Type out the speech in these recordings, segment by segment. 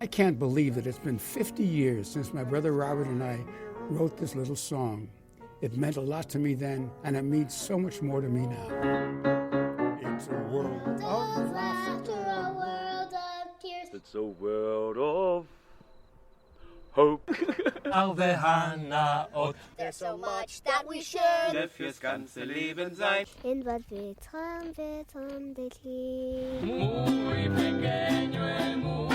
I can't believe that it's been 50 years since my brother Robert and I wrote this little song. It meant a lot to me then, and it means so much more to me now. It's a world of laughter, a world of tears. It's a world of hope. There's so much that we share. Fürs ganze Leben sein. In what we tram dich lieb. Muy pequeño el mundo.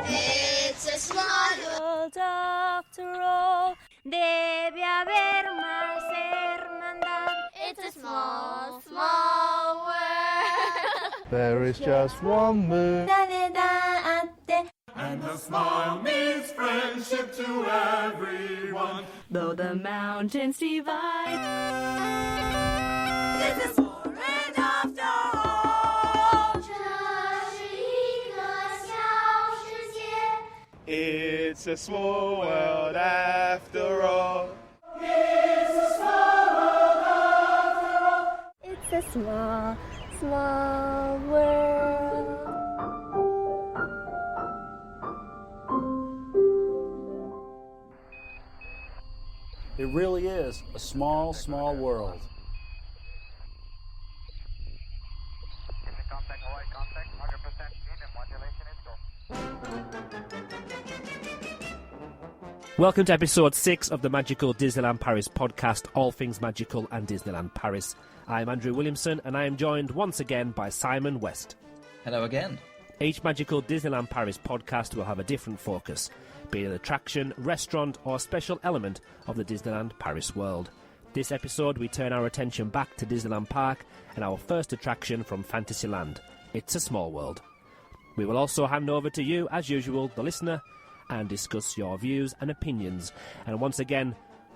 It's a small world after all. Debe haber más hermandad. It's a small, small world. There is just one moon. And the smile means friendship to everyone. Though the mountains divide, It's a small world after all. It's a small world after all. It's a small, small world. It really is a small, small world. Welcome to episode 6 of the Magical Disneyland Paris podcast, all things magical and Disneyland Paris. I'm Andrew Williamson and I am joined once again by Simon West. Hello again. Each Magical Disneyland Paris podcast will have a different focus, be it an attraction, restaurant or special element of the Disneyland Paris world. This episode we turn our attention back to Disneyland Park and our first attraction from Fantasyland, It's a Small World. We will also hand over to you, as usual, the listener, and discuss your views and opinions. And once again,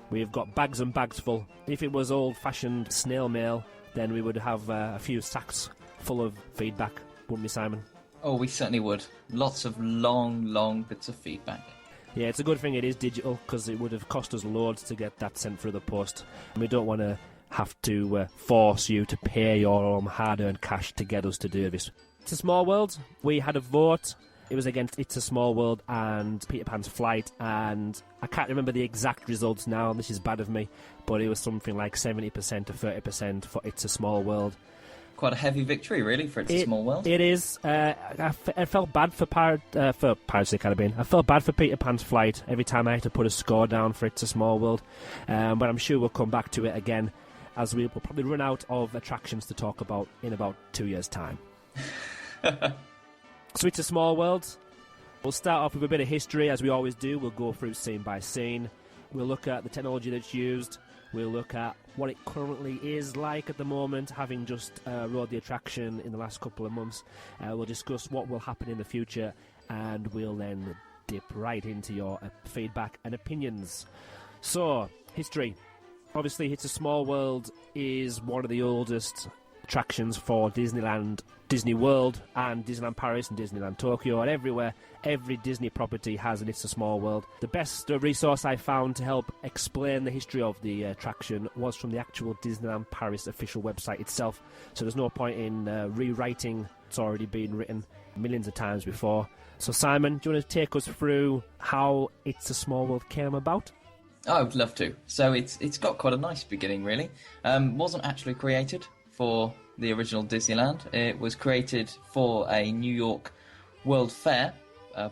we've got bags and bags full. If it was old-fashioned snail mail, then we would have a few sacks full of feedback, wouldn't we, Simon? Oh, we certainly would. Lots of long bits of feedback. Yeah, it's a good thing it is digital, because it would have cost us loads to get that sent through the post. And we don't want to have to force you to pay your own hard-earned cash to get us to do this. It's a Small World. We had a vote. It was against It's a Small World and Peter Pan's Flight, and I can't remember the exact results now, this is bad of me, but it was something like 70% to 30% for It's a Small World. Quite a heavy victory, really, for It's a Small World. It is. I felt bad for Pirates of the Caribbean. I felt bad for Peter Pan's Flight every time I had to put a score down for It's a Small World, but I'm sure we'll come back to it again, as we will probably run out of attractions to talk about in about 2 years' time. So It's a Small World. We'll start off with a bit of history, as we always do. We'll go through scene by scene. We'll look at the technology that's used. We'll look at what it currently is like at the moment, having just rode the attraction in the last couple of months. We'll discuss what will happen in the future, and we'll then dip right into your feedback and opinions. So, history. Obviously, It's a Small World is one of the oldest attractions for Disneyland, Disney World and Disneyland Paris and Disneyland Tokyo and everywhere. Every Disney property has an It's a Small World. The best resource I found to help explain the history of the attraction was from the actual Disneyland Paris official website itself, so there's no point in rewriting. It's already been written millions of times before. So Simon, do you want to take us through how It's a Small World came about? I would love to. So it's got quite a nice beginning, really. Wasn't actually created for the original Disneyland. It was created for a New York World Fair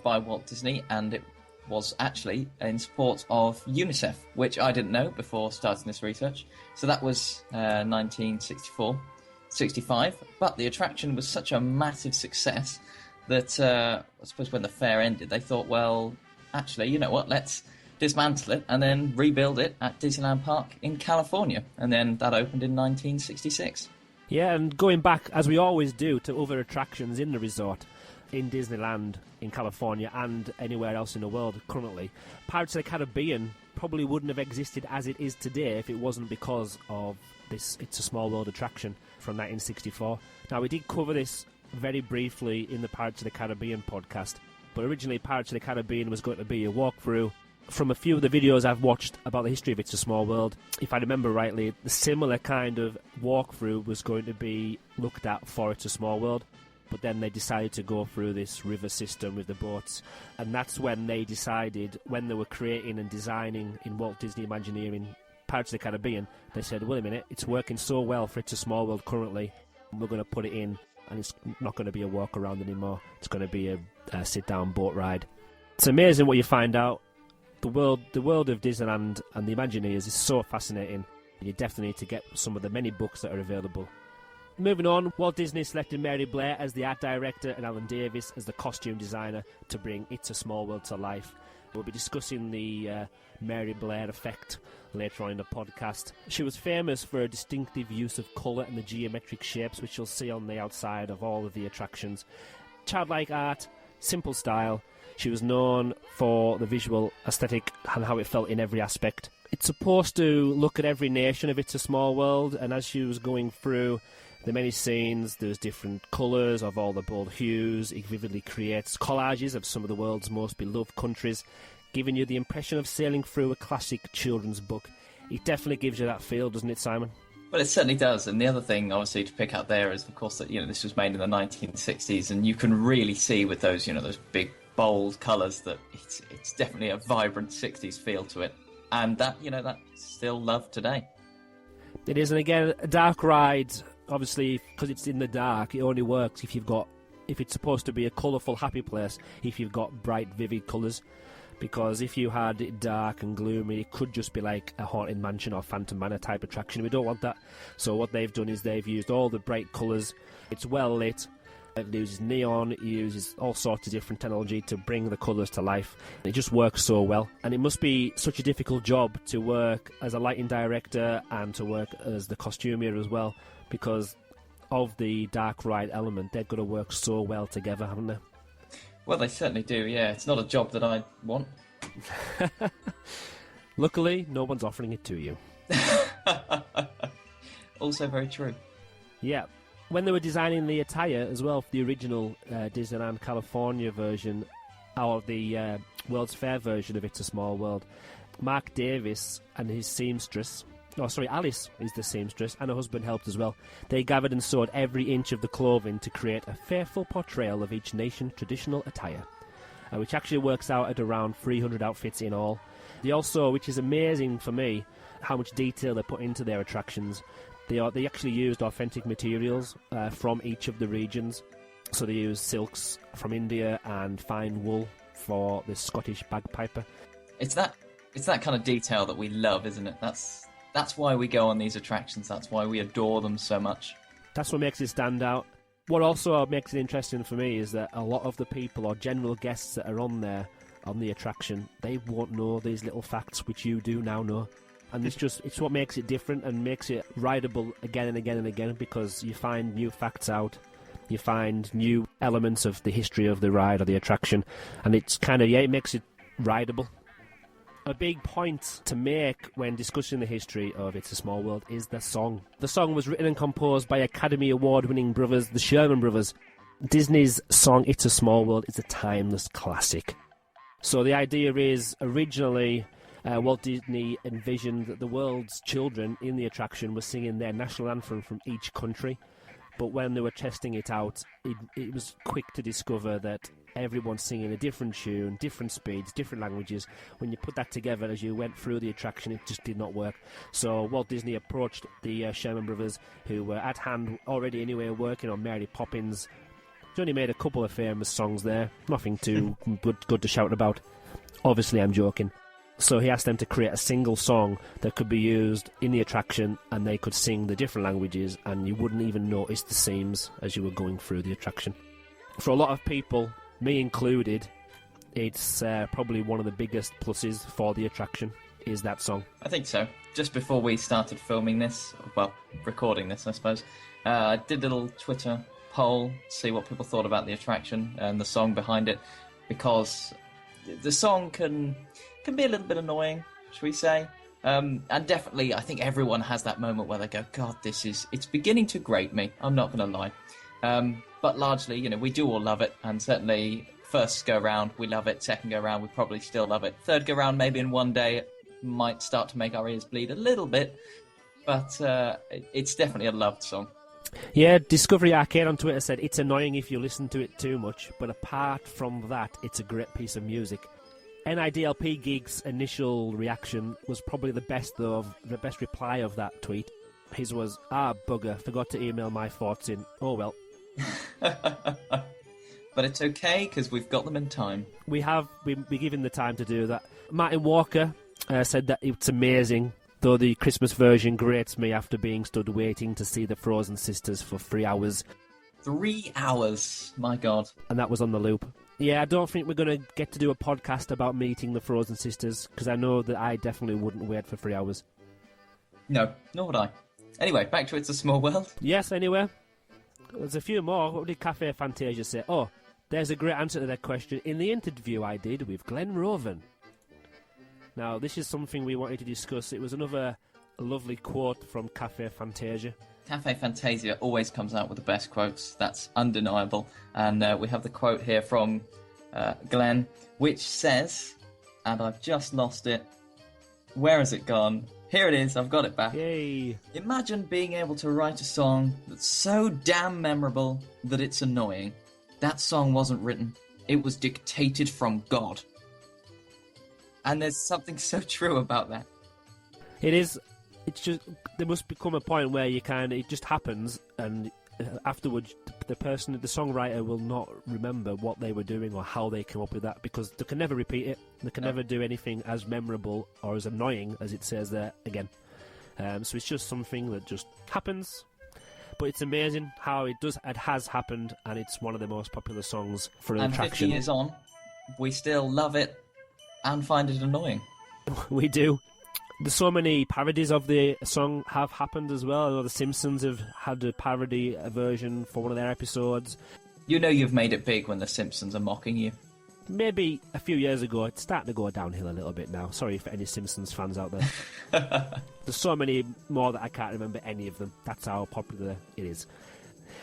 by Walt Disney, and it was actually in support of UNICEF, which I didn't know before starting this research. So that was 1965, but the attraction was such a massive success that I suppose when the fair ended, they thought, well, actually, you know what, let's dismantle it and then rebuild it at Disneyland Park in California, and then that opened in 1966. Yeah, and going back, as we always do, to other attractions in the resort, in Disneyland, in California, and anywhere else in the world currently, Pirates of the Caribbean probably wouldn't have existed as it is today if it wasn't because of this It's a Small World attraction from 1964. Now, we did cover this very briefly in the Pirates of the Caribbean podcast, but originally Pirates of the Caribbean was going to be a walkthrough. From a few of the videos I've watched about the history of It's a Small World, if I remember rightly, the similar kind of walkthrough was going to be looked at for It's a Small World. but then they decided to go through this river system with the boats, and that's when they decided, when they were creating and designing in Walt Disney Imagineering Pirates of the Caribbean, they said, wait a minute, it's working so well for It's a Small World currently, we're going to put it in, and it's not going to be a walk around anymore, it's going to be a sit-down boat ride. It's amazing what you find out. The world of Disneyland and the Imagineers is so fascinating. You definitely need to get some of the many books that are available. Moving on, Walt Disney selected Mary Blair as the art director and Alan Davis as the costume designer to bring It's a Small World to life. We'll be discussing the Mary Blair effect later on in the podcast. She was famous for her distinctive use of colour and the geometric shapes, which you'll see on the outside of all of the attractions. Childlike art, simple style. She was known for the visual aesthetic and how it felt in every aspect. It's supposed to look at every nation of It's a Small World, and as she was going through the many scenes, there's different colours of all the bold hues. It vividly creates collages of some of the world's most beloved countries, giving you the impression of sailing through a classic children's book. It definitely gives you that feel, doesn't it, Simon? Well, it certainly does. And the other thing, obviously, to pick out there is, of course, that this was made in the 1960s, and you can really see with those, those big, bold colours that it's definitely a vibrant 60s feel to it. And that, that's still loved today. It is, and again, a dark ride. Obviously, because it's in the dark, it only works if it's supposed to be a colourful, happy place, if you've got bright, vivid colours. Because if you had it dark and gloomy, it could just be like a Haunted Mansion or Phantom Manor type attraction. We don't want that. So what they've done is they've used all the bright colours. It's well lit. It uses neon, it uses all sorts of different technology to bring the colours to life. It just works so well. And it must be such a difficult job to work as a lighting director and to work as the costumier as well, because of the dark ride element. They've got to work so well together, haven't they? Well, they certainly do, yeah. It's not a job that I want. Luckily, no one's offering it to you. Also very true. Yeah. When they were designing the attire as well for the original Disneyland California version, or the World's Fair version of It's a Small World, Mark Davis and his seamstress, Alice is the seamstress, and her husband helped as well. They gathered and sewed every inch of the clothing to create a faithful portrayal of each nation's traditional attire, which actually works out at around 300 outfits in all. They also, which is amazing for me, how much detail they put into their attractions. They actually used authentic materials from each of the regions. So they used silks from India and fine wool for the Scottish bagpiper. It's that kind of detail that we love, isn't it? That's why we go on these attractions. That's why we adore them so much. That's what makes it stand out. What also makes it interesting for me is that a lot of the people or general guests that are on there, on the attraction, they won't know these little facts which you do now know. And it's what makes it different and makes it rideable again and again and again, because you find new facts out, you find new elements of the history of the ride or the attraction, and it's kind of, it makes it rideable. A big point to make when discussing the history of It's a Small World is the song. The song was written and composed by Academy Award-winning brothers, the Sherman Brothers. Disney's song It's a Small World is a timeless classic. So the idea is, originally, Walt Disney envisioned that the world's children in the attraction were singing their national anthem from each country. But when they were testing it out, it was quick to discover that everyone's singing a different tune, different speeds, different languages. When you put that together as you went through the attraction, it just did not work. So Walt Disney approached the Sherman Brothers, who were at hand already anyway, working on Mary Poppins. He's only made a couple of famous songs there, nothing too good to shout about. Obviously, I'm joking. So he asked them to create a single song that could be used in the attraction, and they could sing the different languages, and you wouldn't even notice the seams as you were going through the attraction. For a lot of people, me included, it's probably one of the biggest pluses for the attraction, is that song. I think so. Just before we started filming this, recording this, I suppose, I did a little Twitter poll to see what people thought about the attraction and the song behind it, because the song can be a little bit annoying, should we say. And definitely, I think everyone has that moment where they go, God, it's beginning to grate me, I'm not going to lie. But largely, we do all love it, and certainly first go round, we love it. Second go round, we probably still love it. Third go round, maybe in one day, it might start to make our ears bleed a little bit, but it's definitely a loved song. Yeah, Discovery Arcade on Twitter said it's annoying if you listen to it too much, but apart from that, it's a great piece of music. NIDLP Geek's initial reaction was probably the best reply of that tweet. His was, bugger, forgot to email my thoughts in. Oh well. But it's okay, because we've got them in time. We given the time to do that. Martin Walker said that it's amazing, though the Christmas version grates me after being stood waiting to see the Frozen Sisters for 3 hours. 3 hours, my God. And that was on the loop. Yeah, I don't think we're going to get to do a podcast about meeting the Frozen Sisters, because I know that I definitely wouldn't wait for 3 hours. No, nor would I. Anyway, back to It's a Small World. Yes, anyway. There's a few more. What did Cafe Fantasia say? Oh, there's a great answer to that question in the interview I did with Glenn Roven. Now, this is something we wanted to discuss. It was another lovely quote from Cafe Fantasia. Cafe Fantasia always comes out with the best quotes. That's undeniable. And we have the quote here from Glenn, which says, and I've just lost it. Where has it gone? Here it is. I've got it back. Yay. Imagine being able to write a song that's so damn memorable that it's annoying. That song wasn't written. It was dictated from God. And there's something so true about that. It is. It's just, there must become a point where it just happens, and afterwards the songwriter will not remember what they were doing or how they came up with that, because they can never repeat it. They can never do anything as memorable or as annoying as it says there again. So it's just something that just happens. But it's amazing how it has happened, and it's one of the most popular songs for an attraction. And 50 years on, we still love it and find it annoying. We do. There's so many parodies of the song have happened as well. I know The Simpsons have had a parody version for one of their episodes. You know you've made it big when The Simpsons are mocking you. Maybe a few years ago, it's starting to go downhill a little bit now. Sorry for any Simpsons fans out there. There's so many more that I can't remember any of them. That's how popular it is.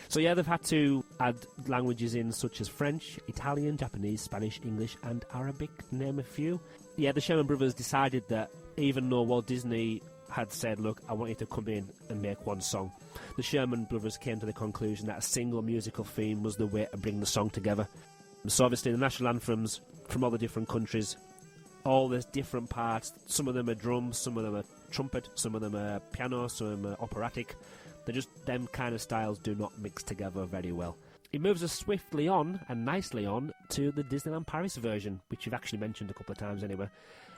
So yeah, they've had to add languages in such as French, Italian, Japanese, Spanish, English and Arabic, to name a few. Yeah, the Sherman Brothers decided that even though Walt Disney had said, look, I want you to come in and make one song, the Sherman Brothers came to the conclusion that a single musical theme was the way to bring the song together. So obviously the national anthems from all the different countries, all the different parts, some of them are drums, some of them are trumpet, some of them are piano, some of them are operatic. They're just, them kind of styles do not mix together very well. It moves us swiftly on, and nicely on, to the Disneyland Paris version, which you've actually mentioned a couple of times anyway.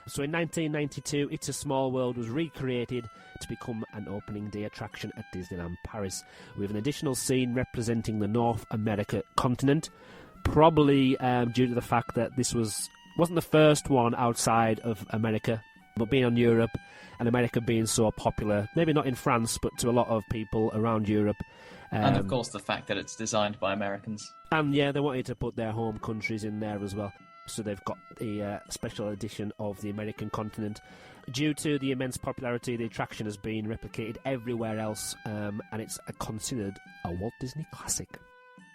So in 1992, It's a Small World was recreated to become an opening day attraction at Disneyland Paris, with an additional scene representing the North America continent, probably due to the fact that this wasn't the first one outside of America, but being on Europe, and America being so popular, maybe not in France, but to a lot of people around Europe. And of course the fact that it's designed by Americans. And yeah, they wanted to put their home countries in there as well. So they've got the special edition of the American continent. Due to the immense popularity, the attraction has been replicated everywhere else, and it's considered a Walt Disney classic.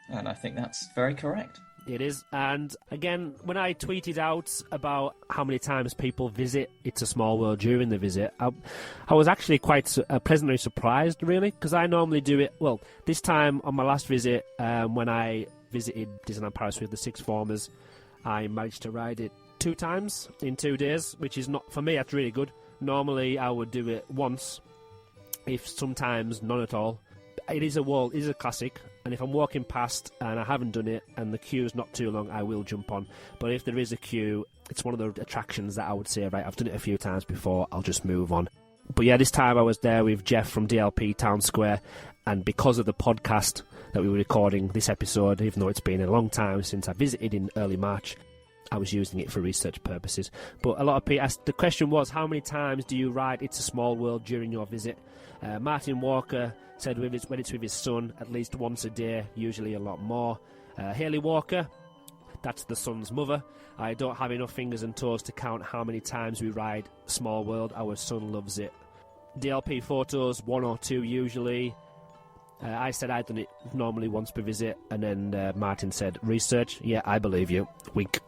And I think that's very correct. It is. And again, when I tweeted out about how many times people visit It's a Small World during the visit, I was actually quite pleasantly surprised, really, because I normally do it, well, this time on my last visit, when I visited Disneyland Paris with the Sixth Formers, I managed to ride it 2 times in 2 days, which is not, for me, that's really good. Normally, I would do it once, if sometimes none at all. It is a classic, and if I'm walking past and I haven't done it and the queue is not too long, I will jump on. But if there is a queue, it's one of the attractions that I would say, right, I've done it a few times before, I'll just move on. But yeah, this time I was there with Jeff from DLP Town Square, and because of the podcast that we were recording this episode, even though it's been a long time since I visited in early March, I was using it for research purposes. But a lot of people asked, the question was, how many times do you ride It's a Small World during your visit? Martin Walker said when it's with his son, at least once a day, usually a lot more. Haley Walker, that's the son's mother. I don't have enough fingers and toes to count how many times we ride Small World. Our son loves it. DLP Photos, 1 or 2 usually. I said I'd done it normally once per visit, and then Martin said, research? Yeah, I believe you. Wink.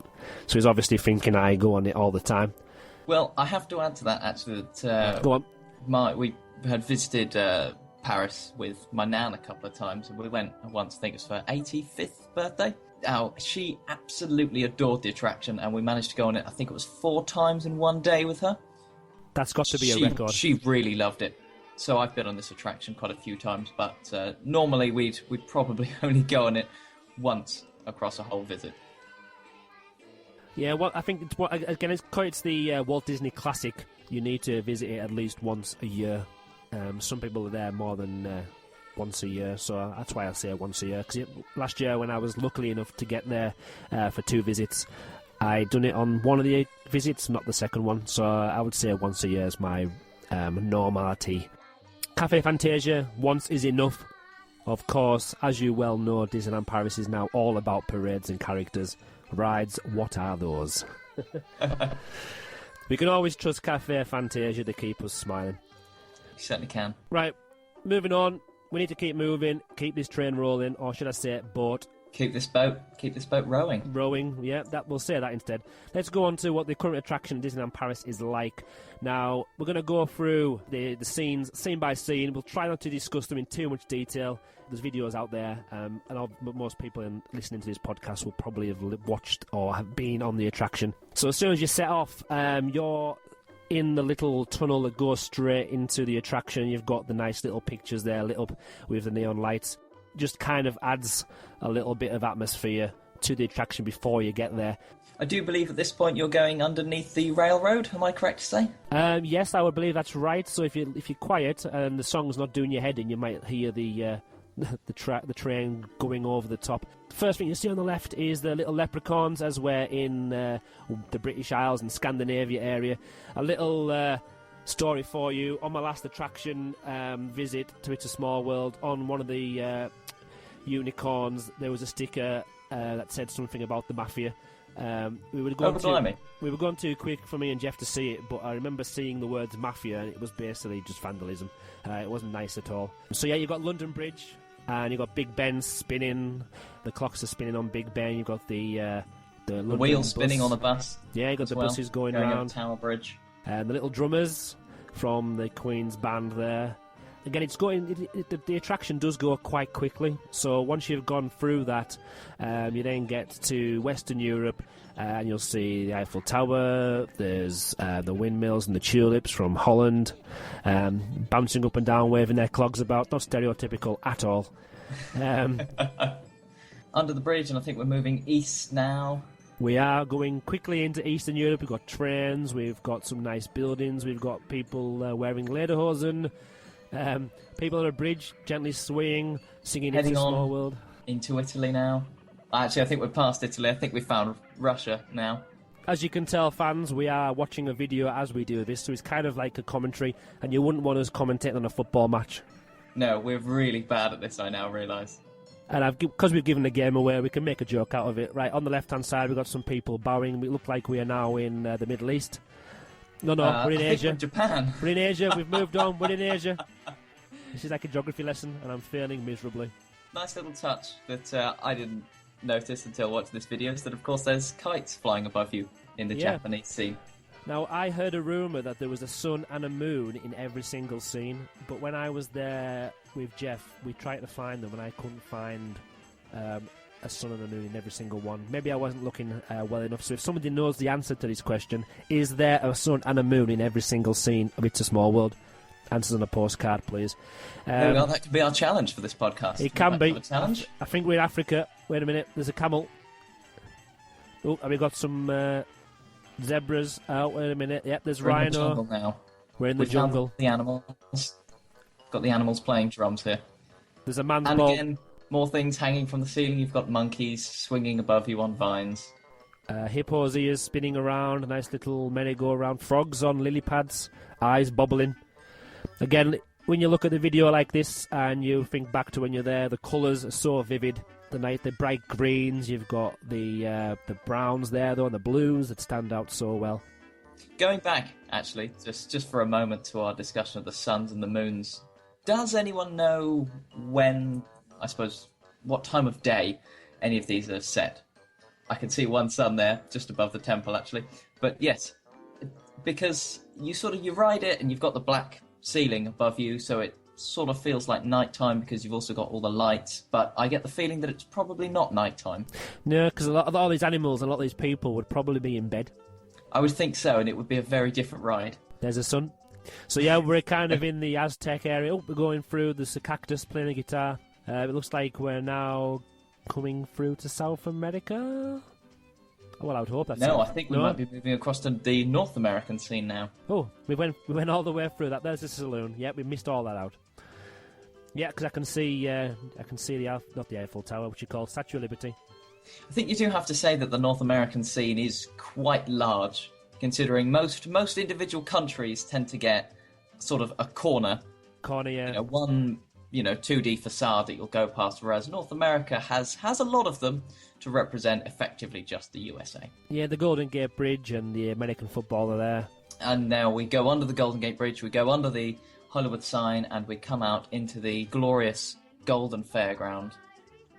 So he's obviously thinking I go on it all the time. Well, I have to add to that, actually, that go on. We had visited Paris with my nan a couple of times, and we went once, I think it was for her 85th birthday. Oh, she absolutely adored the attraction, and we managed to go on it, I think it was 4 times in one day with her. That's got to be a record. She really loved it. So I've been on this attraction quite a few times, but normally we'd probably only go on it once across a whole visit. Yeah, well, I think it's the Walt Disney Classic. You need to visit it at least once a year. Some people are there more than once a year, so that's why I say once a year. Because last year, when I was lucky enough to get there for 2 visits, I done it on one of the visits, not the second one. So I would say once a year is my normality. Cafe Fantasia, once is enough. Of course, as you well know, Disneyland Paris is now all about parades and characters. Rides, what are those? We can always trust Cafe Fantasia to keep us smiling. You certainly can. Right, moving on. We need to keep moving, keep this train rolling, or should I say boat? Keep this boat rowing. Rowing, yeah, we'll say that instead. Let's go on to what the current attraction in Disneyland Paris is like. Now, we're going to go through the scenes, scene by scene. We'll try not to discuss them in too much detail. There's videos out there, and most people listening to this podcast will probably have watched or have been on the attraction. So as soon as you set off, you're in the little tunnel that goes straight into the attraction. You've got the nice little pictures there lit up with the neon lights. Just kind of adds a little bit of atmosphere to the attraction before you get there. I do believe at this point you're going underneath the railroad, am I correct to say? Yes, I would believe that's right. So if you're quiet and the song's not doing your head in, you might hear the train going over the top. The first thing you see on the left is the little leprechauns, as we're in the British Isles and Scandinavia area. A little story for you. On my last attraction visit to It's a Small World, on one of the unicorns there was a sticker that said something about the mafia. We were going too quick for me and Jeff to see it, but I remember seeing the words mafia, and it was basically just vandalism. It wasn't nice at all. So yeah, you've got London Bridge, and you've got Big Ben spinning. The clocks are spinning on Big Ben. You've got the wheels spinning on the bus. Yeah, you've got the buses going around. Up Tower Bridge. And the little drummers from the Queen's band there. Again, the attraction does go quite quickly. So once you've gone through that, you then get to Western Europe, and you'll see the Eiffel Tower. There's the windmills and the tulips from Holland, bouncing up and down, waving their clogs about. Not stereotypical at all. Under the bridge, and I think we're moving east now. We are going quickly into Eastern Europe. We've got trains, we've got some nice buildings, we've got people wearing lederhosen, people on a bridge gently swaying, singing It's a Small World. Into Italy now. Actually, I think we're past Italy. I think we found Russia now. As you can tell, fans, we are watching a video as we do this, so it's kind of like a commentary, and you wouldn't want us commentating on a football match. No, we're really bad at this, I now realise. And because we've given the game away, we can make a joke out of it. Right, on the left-hand side, we've got some people bowing. We look like we are now in the Middle East. No, we're in Asia. We're in Japan. We're in Asia. We've moved on. We're in Asia. This is like a geography lesson, and I'm failing miserably. Nice little touch that I didn't notice until watching this video is that, of course, there's kites flying above you in the Japanese scene. Now, I heard a rumour that there was a sun and a moon in every single scene, but when I was there with Jeff, we tried to find them, and I couldn't find a sun and a moon in every single one. Maybe I wasn't looking well enough, so if somebody knows the answer to this question, is there a sun and a moon in every single scene of It's a Small World? Answers on a postcard, please. There we are. That could be our challenge for this podcast. It can be. Challenge? I think we're in Africa. Wait a minute, there's a camel. Oh, have we got some... zebras out. Wait a minute. Yep, there's We're rhino. in the jungle now. We're in the jungle. The animals. Got the animals playing drums here. There's a man's and ball. Again, more things hanging from the ceiling. You've got monkeys swinging above you on vines. Hippo's ears spinning around. A nice little merry-go-round. Frogs on lily pads. Eyes bobbling. Again, when you look at the video like this and you think back to when you're there, the colours are so vivid. The bright greens, you've got the browns there, though, and the blues that stand out so well. Going back, actually, just for a moment to our discussion of the suns and the moons, does anyone know when, I suppose, what time of day any of these are set? I can see one sun there, just above the temple, actually. But yes, because you ride it and you've got the black ceiling above you, so it sort of feels like nighttime because you've also got all the lights, but I get the feeling that it's probably not nighttime. No, because a lot of all these animals and a lot of these people would probably be in bed. I would think so, and it would be a very different ride. There's a sun. So yeah, we're kind of in the Aztec area. Oh, we're going through the cactus playing a guitar. It looks like we're now coming through to South America. Well, I would hope that's No, I think we might be moving across to the North American scene now. Oh, we went all the way through that. There's the saloon. Yeah, we missed all that out. Yeah, because I can see not the Eiffel Tower, which you call Statue of Liberty. I think you do have to say that the North American scene is quite large, considering most individual countries tend to get sort of a corner, yeah. One 2D facade that you'll go past, whereas North America has a lot of them to represent effectively just the USA. Yeah, the Golden Gate Bridge and the American football are there. And now we go under the Golden Gate Bridge, we go under the Hollywood sign, and we come out into the glorious Golden Fairground.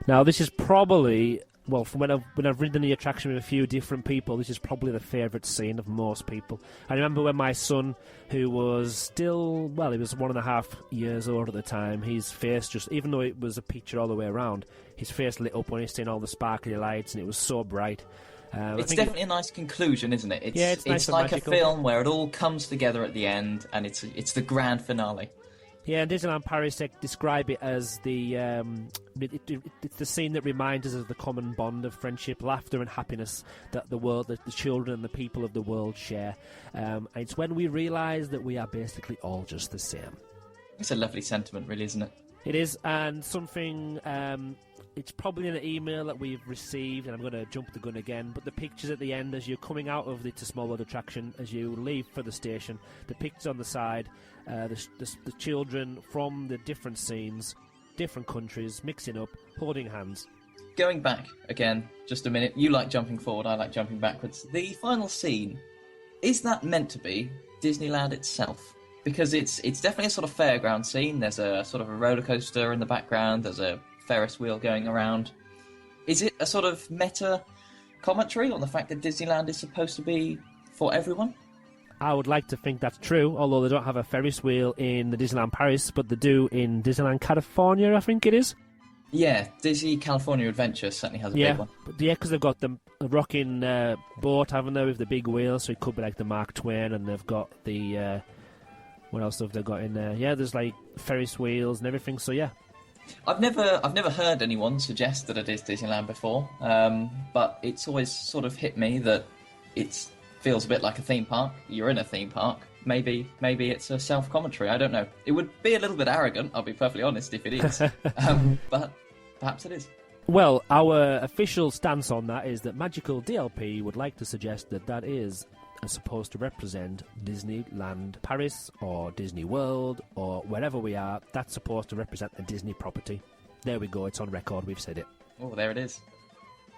Now, this is probably, well, from when I've ridden the attraction with a few different people, this is probably the favourite scene of most people. I remember when my son, who was still, well, he was 1.5 years old at the time, his face just, even though it was a picture all the way around, his face lit up when he seen all the sparkly lights, and it was so bright. It's definitely a nice conclusion, isn't it? It's nice it's and like magical. A film where it all comes together at the end, and it's the grand finale. Yeah, and Disneyland Paris describe it as it's the scene that reminds us of the common bond of friendship, laughter, and happiness that the children and the people of the world share. And it's when we realise that we are basically all just the same. It's a lovely sentiment, really, isn't it? It is, and something. It's probably in an email that we've received, and I'm going to jump the gun again, but the pictures at the end as you're coming out of the To Small World attraction, as you leave for the station, the pictures on the side, the children from the different scenes, different countries, mixing up, holding hands. Going back, again, just a minute, you like jumping forward, I like jumping backwards. The final scene, is that meant to be Disneyland itself? Because it's definitely a sort of fairground scene, there's a sort of a roller coaster in the background, there's a Ferris wheel going around. Is it a sort of meta commentary on the fact that Disneyland is supposed to be for everyone? I would like to think that's true, although they don't have a Ferris wheel in the Disneyland Paris, but they do in Disneyland California, I think it is. Yeah, Disney California Adventure certainly has a big one. Yeah, because they've got the rocking boat, haven't they, with the big wheels, so it could be like the Mark Twain, and they've got the... what else have they got in there? Yeah, there's like Ferris wheels and everything, so yeah. I've never heard anyone suggest that it is Disneyland before, but it's always sort of hit me that it feels a bit like a theme park. You're in a theme park. Maybe it's a self-commentary. I don't know. It would be a little bit arrogant, I'll be perfectly honest, if it is. But perhaps it is. Well, our official stance on that is that Magical DLP would like to suggest that is supposed to represent Disneyland Paris or Disney World or wherever we are. That's supposed to represent a Disney property. There we go, it's on record, we've said it. Oh, there it is.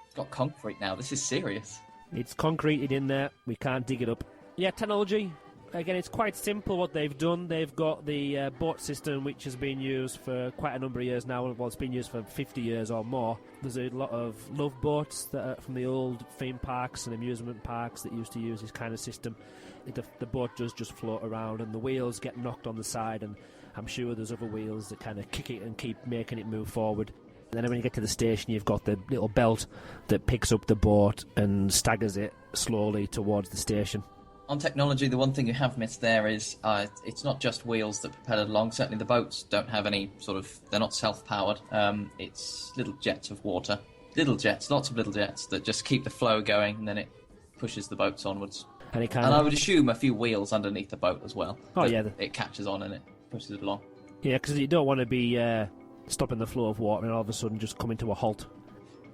It's got concrete now, this is serious. It's concreted in there, we can't dig it up. Yeah, technology, again, it's quite simple what they've done. They've got the boat system, which has been used for quite a number of years now. Well, it's been used for 50 years or more. There's a lot of love boats that are from the old theme parks and amusement parks that used to use this kind of system. The boat does just float around, and the wheels get knocked on the side, and I'm sure there's other wheels that kind of kick it and keep making it move forward. And then when you get to the station, you've got the little belt that picks up the boat and staggers it slowly towards the station. On technology, the one thing you have missed there is it's not just wheels that propel it along. Certainly the boats don't have any sort of... They're not self-powered. It's little jets of water. Little jets, lots of little jets that just keep the flow going, and then it pushes the boats onwards. And I would assume a few wheels underneath the boat as well. Oh, yeah. It catches on and it pushes it along. Yeah, because you don't want to be stopping the flow of water and all of a sudden just coming to a halt.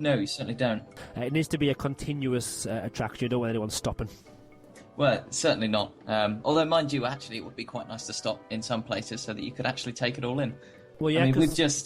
No, you certainly don't. It needs to be a continuous attraction. You don't want anyone stopping. Well, certainly not. Although, mind you, actually, it would be quite nice to stop in some places so that you could actually take it all in. Well, yeah, I mean,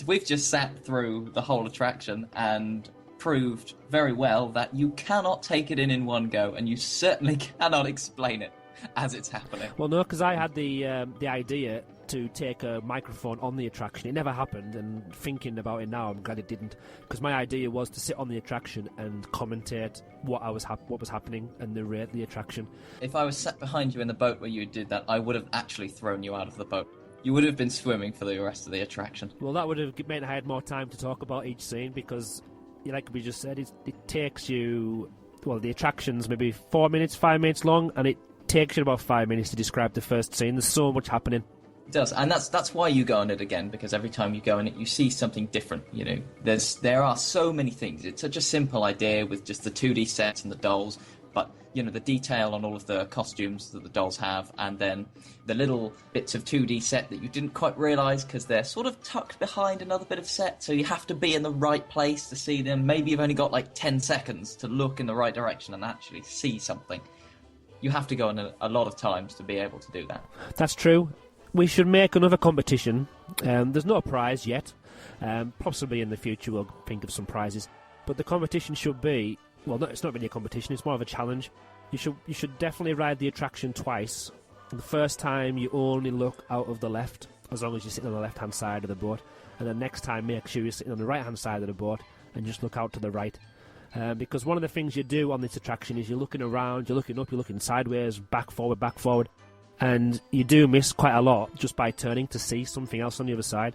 we've just sat through the whole attraction and proved very well that you cannot take it in one go, and you certainly cannot explain it as it's happening. Well, no, because I had the idea to take a microphone on the attraction. It never happened, and thinking about it now, I'm glad it didn't. Because my idea was to sit on the attraction and commentate what was happening and narrate the attraction. If I was sat behind you in the boat where you did that, I would have actually thrown you out of the boat. You would have been swimming for the rest of the attraction. Well, that would have meant I had more time to talk about each scene because, like we just said, it takes you... Well, the attraction's maybe 4 minutes, 5 minutes long, and it takes you about 5 minutes to describe the first scene. There's so much happening. It does, and that's why you go on it again, because every time you go on it, you see something different. You know, there are so many things. It's such a simple idea with just the 2D sets and the dolls, but you know, the detail on all of the costumes that the dolls have, and then the little bits of 2D set that you didn't quite realise because they're sort of tucked behind another bit of set, so you have to be in the right place to see them. Maybe you've only got like 10 seconds to look in the right direction and actually see something. You have to go on a lot of times to be able to do that. That's true. We should make another competition. There's no prize yet. Possibly in the future we'll think of some prizes. But the competition should be... Well, no, it's not really a competition, it's more of a challenge. You should definitely ride the attraction twice. The first time you only look out of the left, as long as you're sitting on the left-hand side of the boat. And the next time make sure you're sitting on the right-hand side of the boat and just look out to the right. Because one of the things you do on this attraction is you're looking around, you're looking up, you're looking sideways, back forward. And you do miss quite a lot just by turning to see something else on the other side.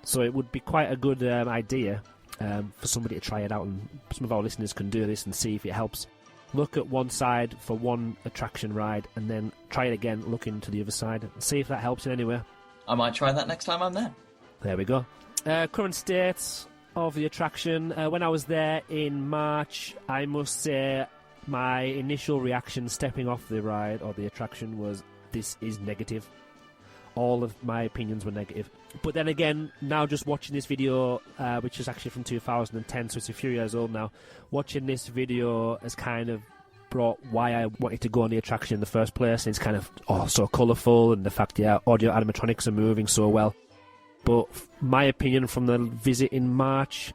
So it would be quite a good idea for somebody to try it out, and some of our listeners can do this and see if it helps. Look at one side for one attraction ride and then try it again looking to the other side and see if that helps in any way. I might try that next time I'm there. There we go. Current state of the attraction. When I was there in March, I must say my initial reaction stepping off the ride or the attraction was, this is negative. All of my opinions were negative. But then again, now just watching this video, which is actually from 2010, so it's a few years old now, watching this video has kind of brought why I wanted to go on the attraction in the first place. It's kind of so colourful, and the fact, audio animatronics are moving so well. But my opinion from the visit in March,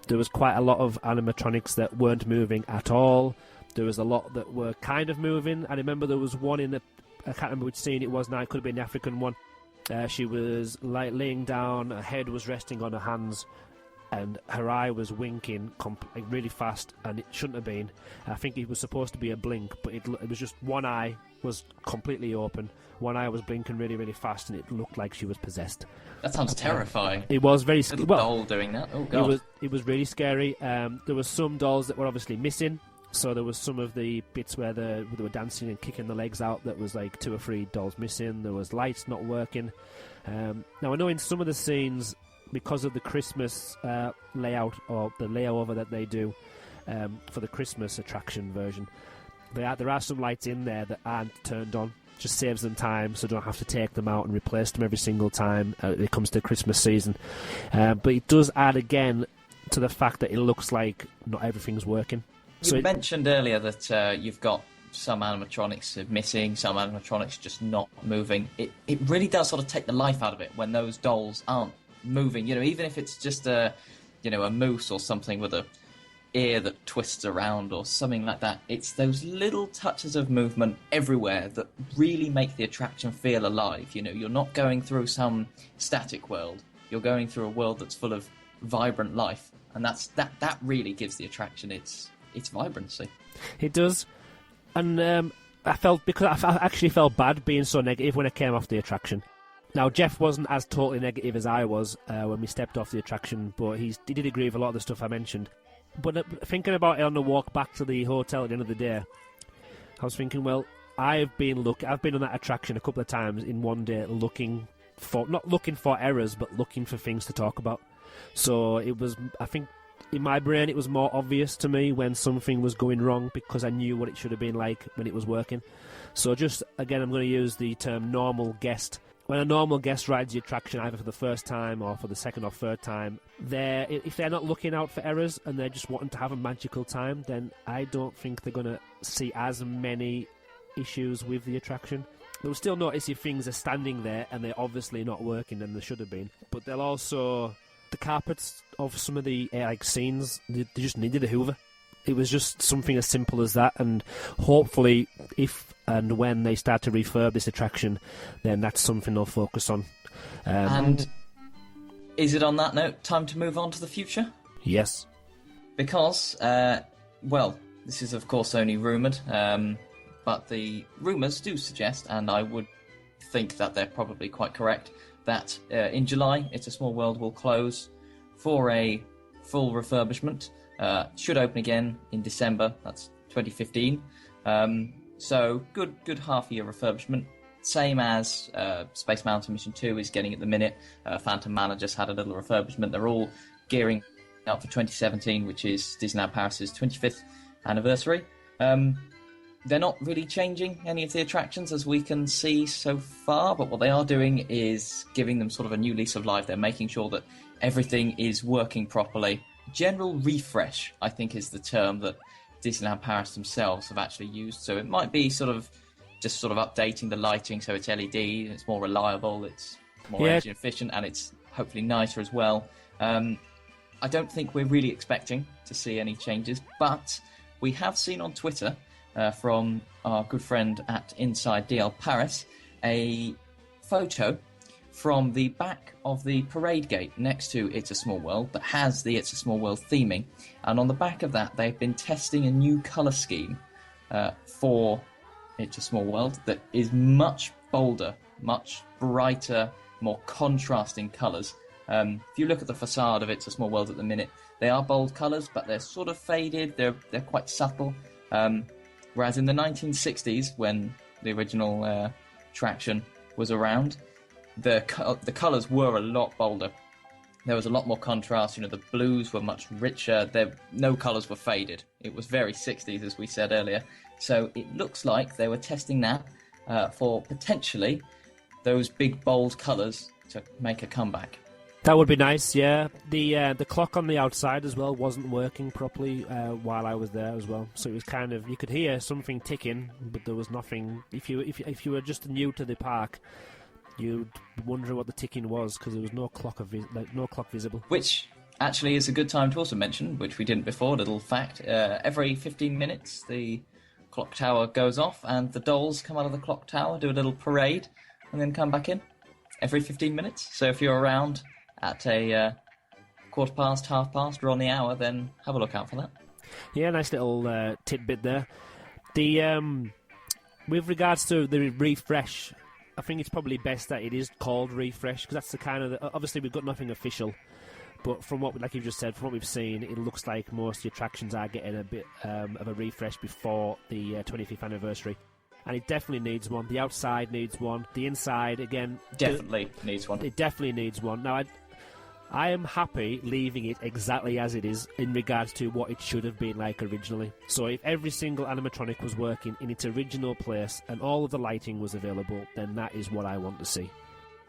there was quite a lot of animatronics that weren't moving at all. There was a lot that were kind of moving. I remember there was one in the... I can't remember which scene it was now. It could have been the African one. She was laying down, her head was resting on her hands, and her eye was winking really fast, and it shouldn't have been. I think it was supposed to be a blink, but it was just one eye was completely open. One eye was blinking really, really fast, and it looked like she was possessed. That sounds terrifying. It was very scary. Little doll doing that. Oh god. It was really scary. There were some dolls that were obviously missing. So there was some of the bits where they were dancing and kicking the legs out that was like 2 or 3 dolls missing. There was lights not working. Now I know in some of the scenes, because of the Christmas layout or the layover that they do for the Christmas attraction version, there are some lights in there that aren't turned on. Just saves them time, so don't have to take them out and replace them every single time it comes to Christmas season. But it does add again to the fact that it looks like not everything's working. You mentioned earlier that you've got some animatronics missing, some animatronics just not moving. It really does sort of take the life out of it when those dolls aren't moving. You know, even if it's just a moose or something with a ear that twists around or something like that. It's those little touches of movement everywhere that really make the attraction feel alive. You know, you're not going through some static world. You're going through a world that's full of vibrant life, and that really gives the attraction its vibrancy. It does. And I actually felt bad being so negative when I came off the attraction. Now, Jeff wasn't as totally negative as I was when we stepped off the attraction, but he did agree with a lot of the stuff I mentioned. But thinking about it on the walk back to the hotel at the end of the day, I was thinking, well, I've been on that attraction a couple of times in one day, not looking for errors, but looking for things to talk about. So it was, I think, in my brain, it was more obvious to me when something was going wrong because I knew what it should have been like when it was working. So just, again, I'm going to use the term normal guest. When a normal guest rides the attraction either for the first time or for the second or third time, if they're not looking out for errors and they're just wanting to have a magical time, then I don't think they're going to see as many issues with the attraction. They'll still notice if things are standing there and they're obviously not working and they should have been. But they'll also... The carpets of some of the scenes, they just needed a hoover. It was just something as simple as that, and hopefully if and when they start to refurb this attraction, then that's something they'll focus on. And is it on that note time to move on to the future? Yes. Because, this is of course only rumoured, but the rumours do suggest, and I would think that they're probably quite correct, that in July, It's a Small World will close for a full refurbishment. Should open again in December. That's 2015. So good half-year refurbishment. Same as Space Mountain Mission 2 is getting at the minute. Phantom Manor just had a little refurbishment. They're all gearing up for 2017, which is Disneyland Paris's 25th anniversary. They're not really changing any of the attractions as we can see so far, but what they are doing is giving them sort of a new lease of life. They're making sure that everything is working properly. General refresh, I think, is the term that Disneyland Paris themselves have actually used. So it might be just updating the lighting so it's LED, and it's more reliable, it's more energy efficient, and it's hopefully nicer as well. I don't think we're really expecting to see any changes, but we have seen on Twitter from our good friend at Inside DL Paris a photo from the back of the parade gate next to It's a Small World that has the It's a Small World theming, and on the back of that they've been testing a new colour scheme for It's a Small World that is much bolder, much brighter, more contrasting colours. If you look at the facade of It's a Small World at the minute, they are bold colours, but they're sort of faded, they're quite subtle. Whereas in the 1960s, when the original attraction was around, the colours were a lot bolder. There was a lot more contrast, the blues were much richer, no colours were faded. It was very 60s, as we said earlier. So it looks like they were testing that for potentially those big bold colours to make a comeback. That would be nice, yeah. The clock on the outside as well wasn't working properly while I was there as well. So it was kind of, you could hear something ticking, but there was nothing. If you were just new to the park, you'd wonder what the ticking was because there was no clock visible. Which actually is a good time to also mention, which we didn't before. Little fact: every 15 minutes, the clock tower goes off, and the dolls come out of the clock tower, do a little parade, and then come back in. Every 15 minutes. So if you're around at a quarter past, half past, or on the hour, then have a look out for that. Yeah, nice little tidbit there. With regards to the refresh, I think it's probably best that it is called refresh, because that's the kind of... obviously, we've got nothing official, but from what, like you just said, from what we've seen, it looks like most of the attractions are getting a bit of a refresh before the 25th anniversary. And it definitely needs one. The outside needs one. The inside, again... Definitely needs one. It definitely needs one. Now, I am happy leaving it exactly as it is in regards to what it should have been like originally. So if every single animatronic was working in its original place and all of the lighting was available, then that is what I want to see.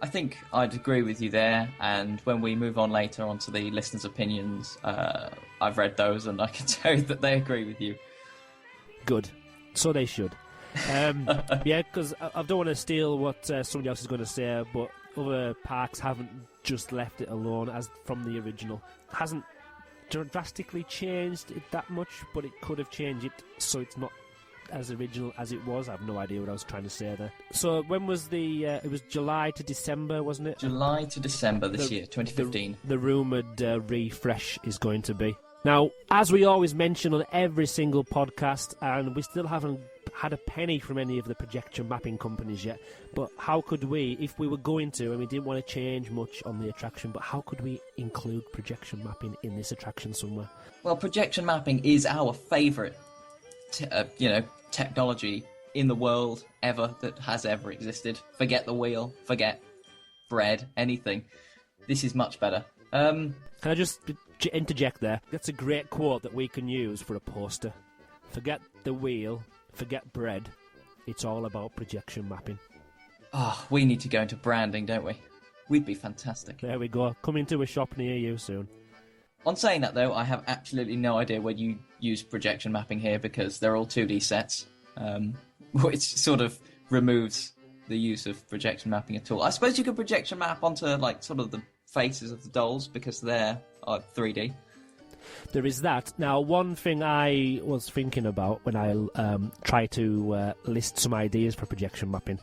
I think I'd agree with you there, and when we move on later onto the listeners' opinions, I've read those and I can tell you that they agree with you. Good. So they should. Yeah, because I don't want to steal what somebody else is going to say, but other parks haven't just left it alone as from the original. It hasn't drastically changed it that much, but it could have changed it so it's not as original as it was. I have no idea what I was trying to say there. So when was it was July to December, wasn't it? July to December this year, 2015. The rumoured refresh is going to be. Now, as we always mention on every single podcast, and we still haven't had a penny from any of the projection mapping companies yet, but how could we, if we were going to, and we didn't want to change much on the attraction, but how could we include projection mapping in this attraction somewhere? Well, projection mapping is our favourite, technology in the world ever that has ever existed. Forget the wheel, forget bread, anything. This is much better. Can I just interject there? That's a great quote that we can use for a poster. Forget the wheel, forget bread. It's all about projection mapping. We need to go into branding, don't we? We'd be fantastic. There we go. Coming to a shop near you soon. On saying that, though, I have absolutely no idea where you use projection mapping here because they're all 2D sets, which sort of removes the use of projection mapping at all. I suppose you could projection map onto, sort of the faces of the dolls because they're 3D. There is that. Now, one thing I was thinking about when I tried to list some ideas for projection mapping,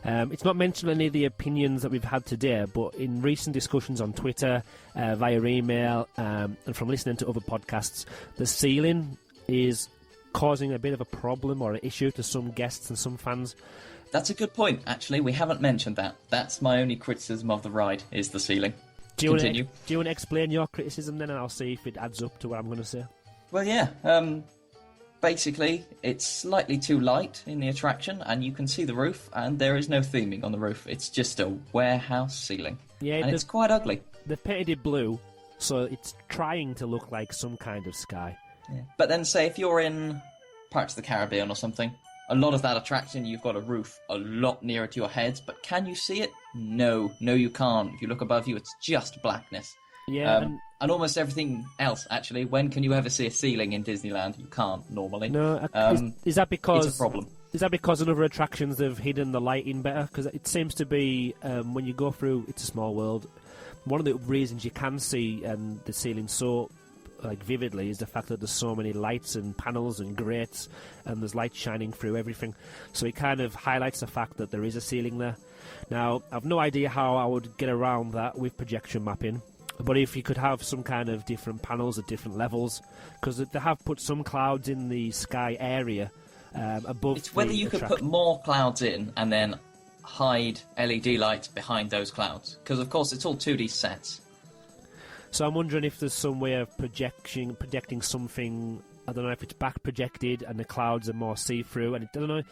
it's not mentioned any of the opinions that we've had today, but in recent discussions on Twitter, via email, and from listening to other podcasts, the ceiling is causing a bit of a problem or an issue to some guests and some fans. That's a good point, actually. We haven't mentioned that. That's my only criticism of the ride, is the ceiling. Do you Continue. want to explain your criticism then, and I'll see if it adds up to what I'm going to say? Well, yeah. Basically, it's slightly too light in the attraction, and you can see the roof, and there is no theming on the roof. It's just a warehouse ceiling. Yeah, and it's quite ugly. They've painted it blue, so it's trying to look like some kind of sky. Yeah. But then, say, if you're in Pirates of the Caribbean or something, a lot of that attraction, you've got a roof a lot nearer to your heads, but can you see it? No, you can't. If you look above you, it's just blackness. Yeah, and almost everything else, actually. When can you ever see a ceiling in Disneyland? You can't, normally. No, is that because... It's a problem. Is that because in other attractions they've hidden the lighting better? Because it seems to be, when you go through It's a Small World, one of the reasons you can see the ceiling so vividly is the fact that there's so many lights and panels and grates, and there's light shining through everything. So it kind of highlights the fact that there is a ceiling there. Now, I've no idea how I would get around that with projection mapping. But if you could have some kind of different panels at different levels, because they have put some clouds in the sky area above. It's whether you could put more clouds in and then hide LED lights behind those clouds, because of course it's all 2D sets. So I'm wondering if there's some way of projecting something. I don't know if it's back projected and the clouds are more see-through, and I don't know.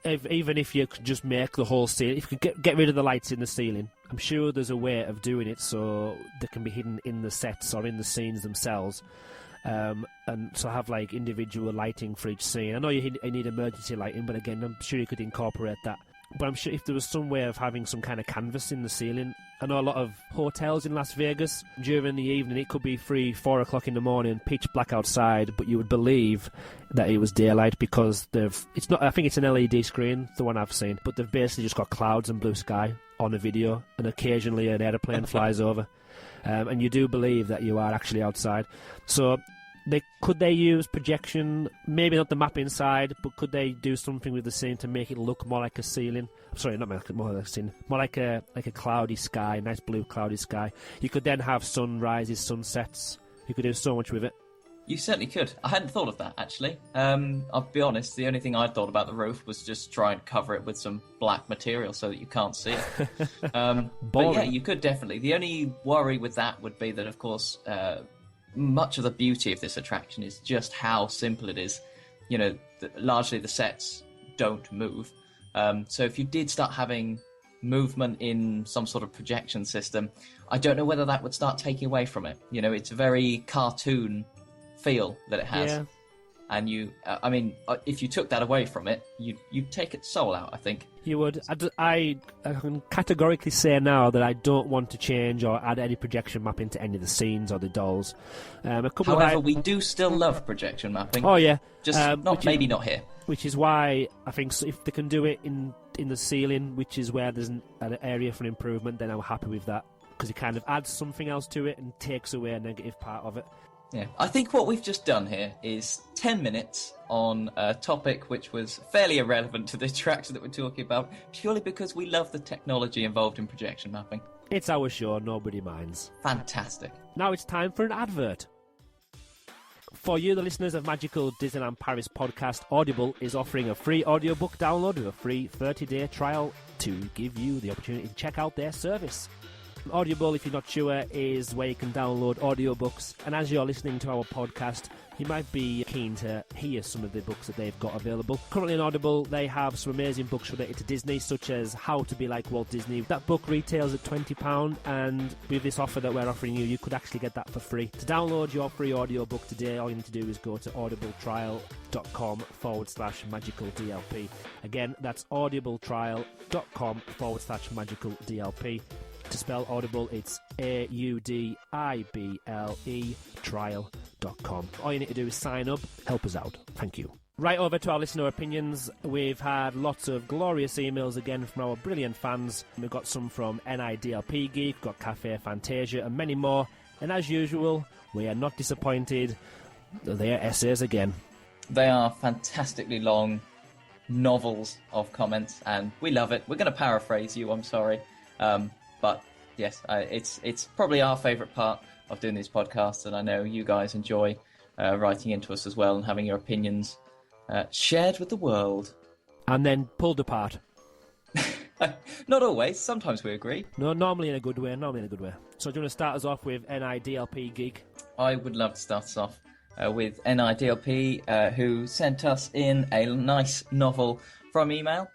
Even if you could just make the whole ceiling, if you could get rid of the lights in the ceiling, I'm sure there's a way of doing it so they can be hidden in the sets or in the scenes themselves, and so have individual lighting for each scene. I know you need emergency lighting, but again, I'm sure you could incorporate that. But I'm sure if there was some way of having some kind of canvas in the ceiling. I know a lot of hotels in Las Vegas, during the evening, it could be 3-4 o'clock in the morning, pitch black outside, but you would believe that it was daylight because it's not. I think it's an LED screen, the one I've seen, but they've basically just got clouds and blue sky on a video, and occasionally an aeroplane flies over, and you do believe that you are actually outside. So could they use projection, maybe not the mapping side, but could they do something with the scene to make it look more like a ceiling? Sorry, not more like a ceiling, more like a cloudy sky, nice blue cloudy sky. You could then have sunrises, sunsets. You could do so much with it. You certainly could. I hadn't thought of that, actually. I'll be honest, the only thing I thought about the roof was just try and cover it with some black material so that you can't see it. But yeah, you could definitely. The only worry with that would be that, of course, much of the beauty of this attraction is just how simple it is. You know, largely the sets don't move. So if you did start having movement in some sort of projection system, I don't know whether that would start taking away from it. You know, it's a very cartoon feel that it has. Yeah. And if you took that away from it, you'd take its soul out, I think. You would. I can categorically say now that I don't want to change or add any projection mapping to any of the scenes or the dolls. However, we do still love projection mapping. Oh, yeah. Just not here. Which is why I think if they can do it in the ceiling, which is where there's an area for improvement, then I'm happy with that. Because it kind of adds something else to it and takes away a negative part of it. Yeah, I think what we've just done here is 10 minutes on a topic which was fairly irrelevant to the attraction that we're talking about, purely because we love the technology involved in projection mapping. It's our show, nobody minds. Fantastic. Now it's time for an advert. For you, the listeners of Magical Disneyland Paris podcast, Audible is offering a free audiobook download with a free 30-day trial to give you the opportunity to check out their service. Audible, if you're not sure, is where you can download audiobooks, and as you're listening to our podcast, you might be keen to hear some of the books that they've got available. Currently on Audible, they have some amazing books related to Disney, such as How to Be Like Walt Disney. That book retails at £20, and with this offer that we're offering you, you could actually get that for free. To download your free audiobook today, all you need to do is go to audibletrial.com/magicaldlp. Again, that's audibletrial.com/magicaldlp. To spell Audible, it's AUDIBLE trial.com. All you need to do is sign up, help us out. Thank you. Right over to our listener opinions. We've had lots of glorious emails again from our brilliant fans. We've got some from NIDLP Geek, we've got Cafe Fantasia, and many more. And as usual, we are not disappointed. They are essays again. They are fantastically long novels of comments, and we love it. We're going to paraphrase you, I'm sorry. But yes, it's probably our favourite part of doing these podcasts, and I know you guys enjoy writing into us as well and having your opinions shared with the world. And then pulled apart. Not always. Sometimes we agree. No, normally in a good way. So do you want to start us off with NIDLP Geek? I would love to start us off with NIDLP, who sent us in a nice novel from email.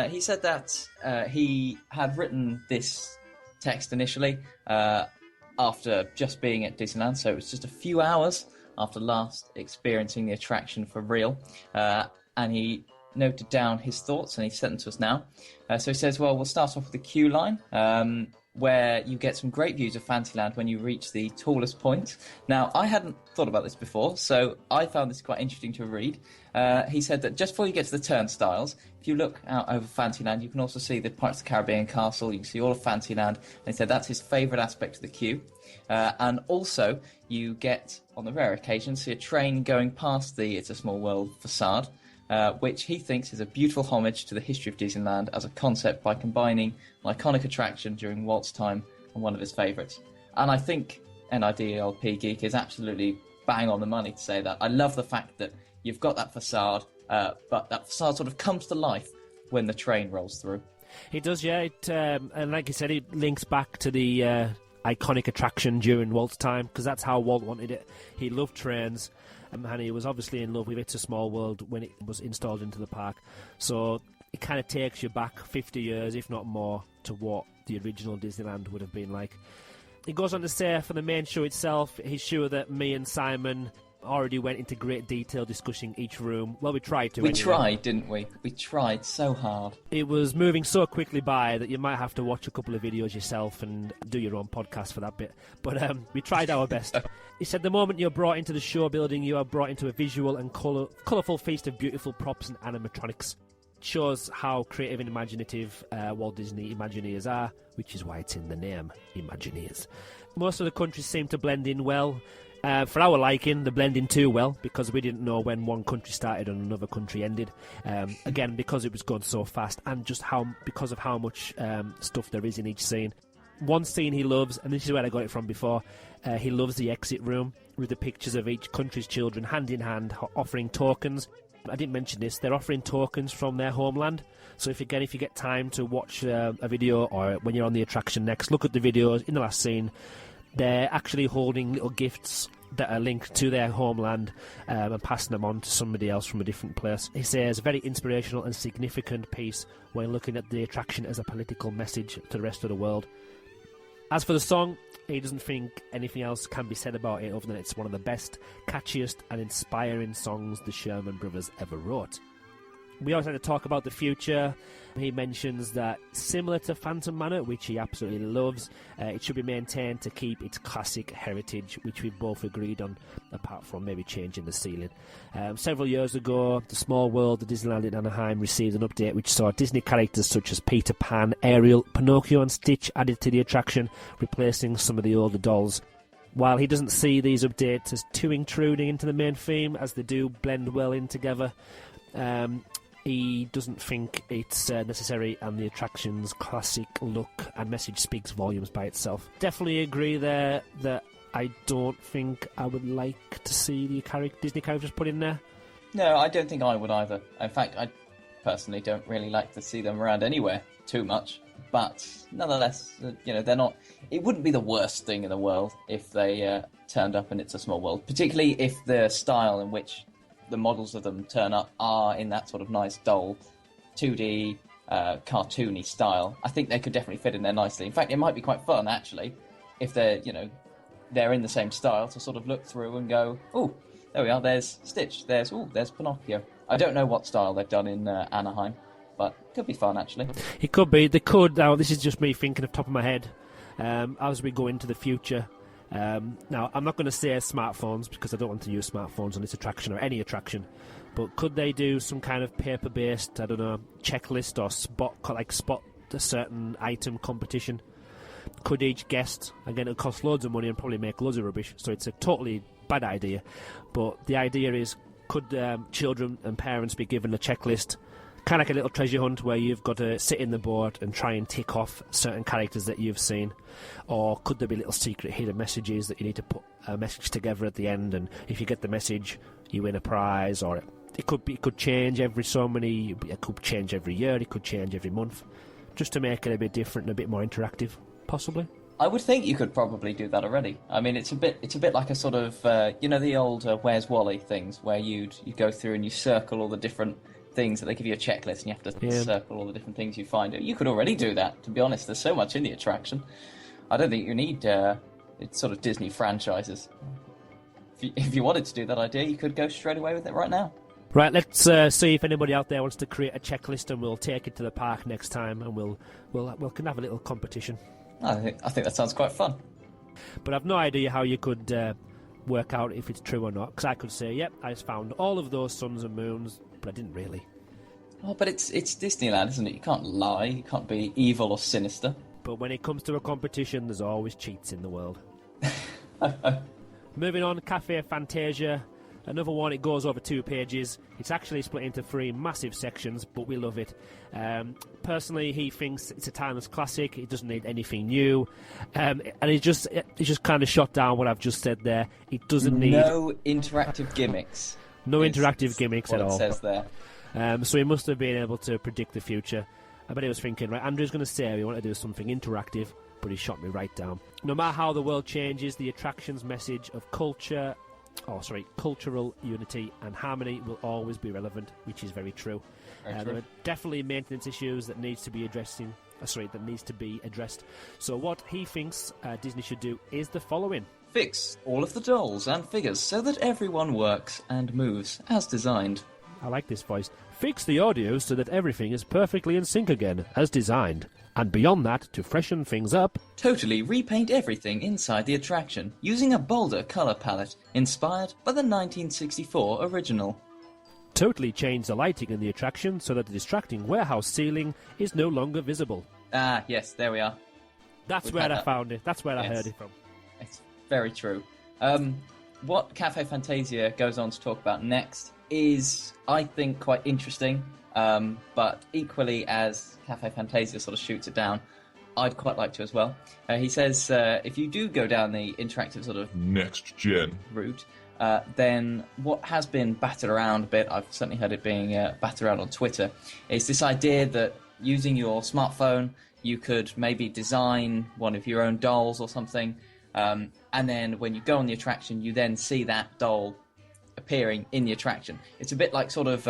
He said that he had written this text initially after just being at Disneyland, so it was just a few hours after last experiencing the attraction for real, and he noted down his thoughts and he sent them to us now. So he says, well, we'll start off with the queue line, where you get some great views of Fantasyland when you reach the tallest point. Now, I hadn't thought about this before, so I found this quite interesting to read. He said that just before you get to the turnstiles, if you look out over Fantasyland, you can also see the Pirates of the Caribbean castle, you can see all of Fantasyland, and he said that's his favourite aspect of the queue. And also, you get, on the rare occasion, see a train going past the It's a Small World facade, which he thinks is a beautiful homage to the history of Disneyland as a concept by combining an iconic attraction during Walt's time and one of his favourites. And I think NIDLP Geek is absolutely bang on the money to say that. I love the fact that you've got that facade, but that facade sort of comes to life when the train rolls through. It does, yeah. And like you said, it links back to the iconic attraction during Walt's time, because that's how Walt wanted it. He loved trains. And he was obviously in love with It's a Small World when it was installed into the park. So it kind of takes you back 50 years, if not more, to what the original Disneyland would have been like. He goes on to say, for the main show itself, he's sure that me and Simon already went into great detail discussing each room. Well, we tried to. We tried, didn't we? We tried so hard. It was moving so quickly by that you might have to watch a couple of videos yourself and do your own podcast for that bit. But we tried our best. He said the moment you're brought into the show building, you are brought into a visual and colourful feast of beautiful props and animatronics. It shows how creative and imaginative Walt Disney Imagineers are, which is why it's in the name, Imagineers. Most of the countries seem to blend in well. For our liking, they blend in too well, because we didn't know when one country started and another country ended. Again, because it was going so fast, and just because of how much stuff there is in each scene. One scene he loves, and this is where I got it from before, he loves the exit room with the pictures of each country's children hand in hand offering tokens. I didn't mention this, they're offering tokens from their homeland. So if you get time to watch a video, or when you're on the attraction next, look at the videos in the last scene. They're actually holding little gifts that are linked to their homeland and passing them on to somebody else from a different place. He says, a very inspirational and significant piece when looking at the attraction as a political message to the rest of the world. As for the song, he doesn't think anything else can be said about it other than it's one of the best, catchiest and inspiring songs the Sherman Brothers ever wrote. We also had to talk about the future. He mentions that similar to Phantom Manor, which he absolutely loves, it should be maintained to keep its classic heritage, which we both agreed on, apart from maybe changing the ceiling. Several years ago, The Small World at Disneyland in Anaheim received an update which saw Disney characters such as Peter Pan, Ariel, Pinocchio and Stitch added to the attraction, replacing some of the older dolls. While he doesn't see these updates as too intruding into the main theme, as they do blend well in together, he doesn't think it's necessary, and the attraction's classic look and message speaks volumes by itself. Definitely agree there that I don't think I would like to see the Disney characters put in there. No, I don't think I would either. In fact, I personally don't really like to see them around anywhere too much. But nonetheless, they're not. It wouldn't be the worst thing in the world if they turned up and It's a Small World, particularly if the style in which the models of them turn up are in that sort of nice, dull, 2D, cartoony style. I think they could definitely fit in there nicely. In fact, it might be quite fun, actually, if they're in the same style, to sort of look through and go, oh, there we are, there's Stitch, there's Pinocchio. I don't know what style they've done in Anaheim, but it could be fun, actually. It could be. They could. Now, this is just me thinking off the top of my head. As we go into the future, now, I'm not going to say smartphones because I don't want to use smartphones on this attraction or any attraction, but could they do some kind of paper-based, I don't know, checklist or spot a certain item competition? Could each guest, again, it'll cost loads of money and probably make loads of rubbish, so it's a totally bad idea, but the idea is, could children and parents be given a checklist kind of like a little treasure hunt where you've got to sit in the board and try and tick off certain characters that you've seen, or could there be little secret hidden messages that you need to put a message together at the end, and if you get the message, you win a prize, or it could change every so many. It could change every year. It could change every month, just to make it a bit different and a bit more interactive, possibly. I would think you could probably do that already. I mean, it's a bit like a sort of the old Where's Wally things, where you go through and you circle all the different things that they give you a checklist, and you have to circle all the different things you find. You could already do that. To be honest, there's so much in the attraction. I don't think you need it's sort of Disney franchises. If you wanted to do that idea, you could go straight away with it right now. Right, let's see if anybody out there wants to create a checklist, and we'll take it to the park next time, and we'll can have a little competition. I think that sounds quite fun. But I've no idea how you could work out if it's true or not, because I could say, yep, I just found all of those suns and moons, but I didn't really. Oh, but it's Disneyland, isn't it? You can't lie, you can't be evil or sinister. But when it comes to a competition, there's always cheats in the world. Moving on, Cafe Fantasia. Another one, it goes over 2 pages. It's actually split into 3 massive sections, but we love it. Personally, he thinks it's a timeless classic. It doesn't need anything new. And it just kind of shot down what I've just said there. It doesn't need... No interactive gimmicks. No interactive gimmicks at all. It says there. So he must have been able to predict the future. I bet he was thinking, right, Andrew's going to say we want to do something interactive, but he shot me right down. No matter how the world changes, the attraction's message of cultural unity and harmony will always be relevant, which is very true. There are definitely maintenance issues that needs to be addressed. So what he thinks Disney should do is the following: fix all of the dolls and figures so that everyone works and moves as designed. I like this voice. Fix the audio so that everything is perfectly in sync again, as designed. And beyond that, to freshen things up, totally repaint everything inside the attraction using a bolder colour palette inspired by the 1964 original. Totally change the lighting in the attraction so that the distracting warehouse ceiling is no longer visible. Ah, yes, there we are. That's where I found it. That's where I heard it from. It's very true. What Cafe Fantasia goes on to talk about next is, I think, quite interesting. But equally, as Cafe Fantasia sort of shoots it down, I'd quite like to as well. He says if you do go down the interactive sort of next-gen route, then what has been battered around a bit, I've certainly heard it being battered around on Twitter, is this idea that using your smartphone, you could maybe design one of your own dolls or something, and then when you go on the attraction, you then see that doll appearing in the attraction. It's a bit like sort of...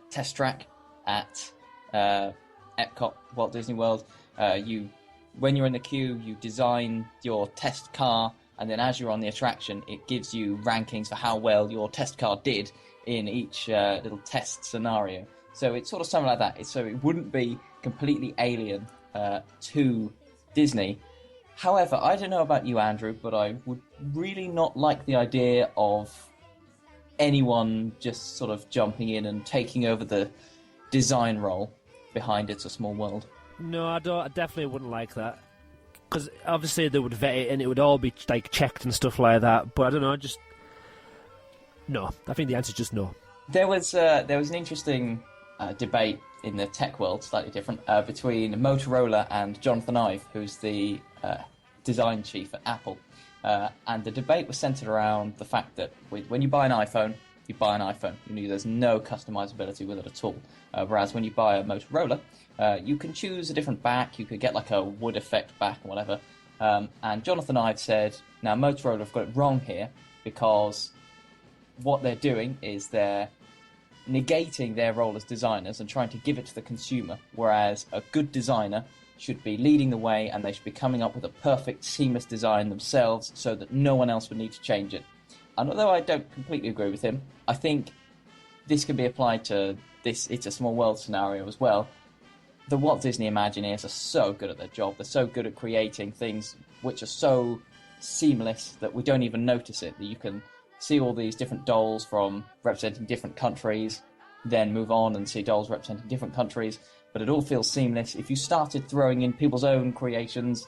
Test Track at Epcot, Walt Disney World. When you're in the queue, you design your test car, and then as you're on the attraction, it gives you rankings for how well your test car did in each little test scenario. So it's sort of something like that. So it wouldn't be completely alien to Disney. However, I don't know about you, Andrew, but I would really not like the idea of anyone just sort of jumping in and taking over the design role behind It's a Small World. No, I definitely wouldn't like that. Because obviously they would vet it and it would all be like checked and stuff like that. But I don't know, just... No. I think the answer is just no. There was an interesting debate in the tech world, slightly different, between Motorola and Jonathan Ive, who's the design chief at Apple. And the debate was centered around the fact that when you buy an iPhone, you buy an iPhone. There's no customizability with it at all. Whereas when you buy a Motorola, you can choose a different back. You could get like a wood effect back or whatever. And Jonathan Ive said, now Motorola have got it wrong here, because what they're doing is they're negating their role as designers and trying to give it to the consumer, whereas a good designer should be leading the way, and they should be coming up with a perfect, seamless design themselves so that no one else would need to change it. And although I don't completely agree with him, I think this can be applied to this It's a Small World scenario as well. The Walt Disney Imagineers are so good at their job. They're so good at creating things which are so seamless that we don't even notice it, that you can see all these different dolls from representing different countries, then move on and see dolls representing different countries, but it all feels seamless. If you started throwing in people's own creations,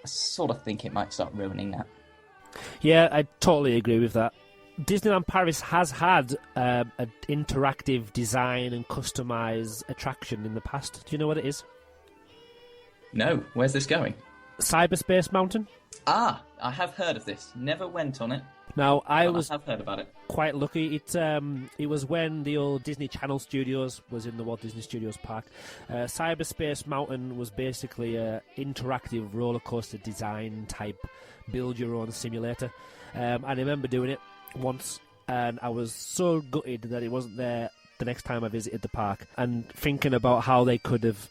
I sort of think it might start ruining that. Yeah, I totally agree with that. Disneyland Paris has had an interactive design and customised attraction in the past. Do you know what it is? No, where's this going? Cyberspace Mountain. Ah, I have heard of this. Never went on it. Now, I but I have heard about it. Quite lucky. It was when the old Disney Channel Studios was in the Walt Disney Studios Park. Cyberspace Mountain was basically an interactive roller coaster design type build your own simulator. And I remember doing it once, and I was so gutted that it wasn't there the next time I visited the park, and thinking about how they could have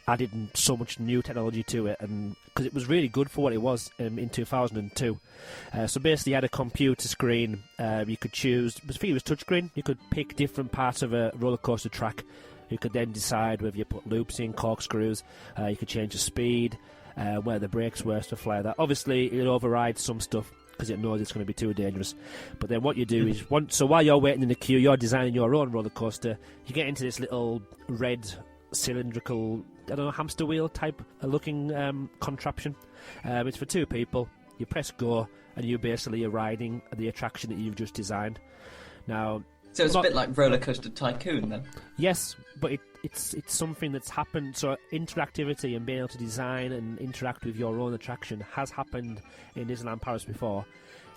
added so much new technology to it, and because it was really good for what it was in 2002. So basically, you had a computer screen. You could choose. I think it was touchscreen. You could pick different parts of a roller coaster track. You could then decide whether you put loops in, corkscrews. You could change the speed, where the brakes were, stuff like that. Obviously, it overrides some stuff because it knows it's going to be too dangerous. But then what you do is, so while you're waiting in the queue, you're designing your own roller coaster. You get into this little red cylindrical, I don't know, hamster wheel type looking contraption. It's for two people. You press go, and you basically are riding the attraction that you've just designed. Now, so it's a bit like Roller Coaster Tycoon, then. Yes, but it's something that's happened. So interactivity and being able to design and interact with your own attraction has happened in Disneyland Paris before.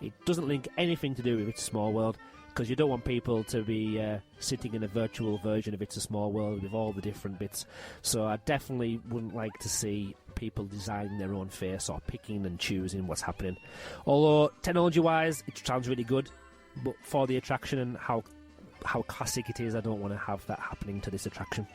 It doesn't link anything to do with It's a Small World, because you don't want people to be sitting in a virtual version of It's a Small World with all the different bits. So I definitely wouldn't like to see people designing their own face or picking and choosing what's happening. Although, technology-wise, it sounds really good, but for the attraction and how classic it is, I don't want to have that happening to this attraction.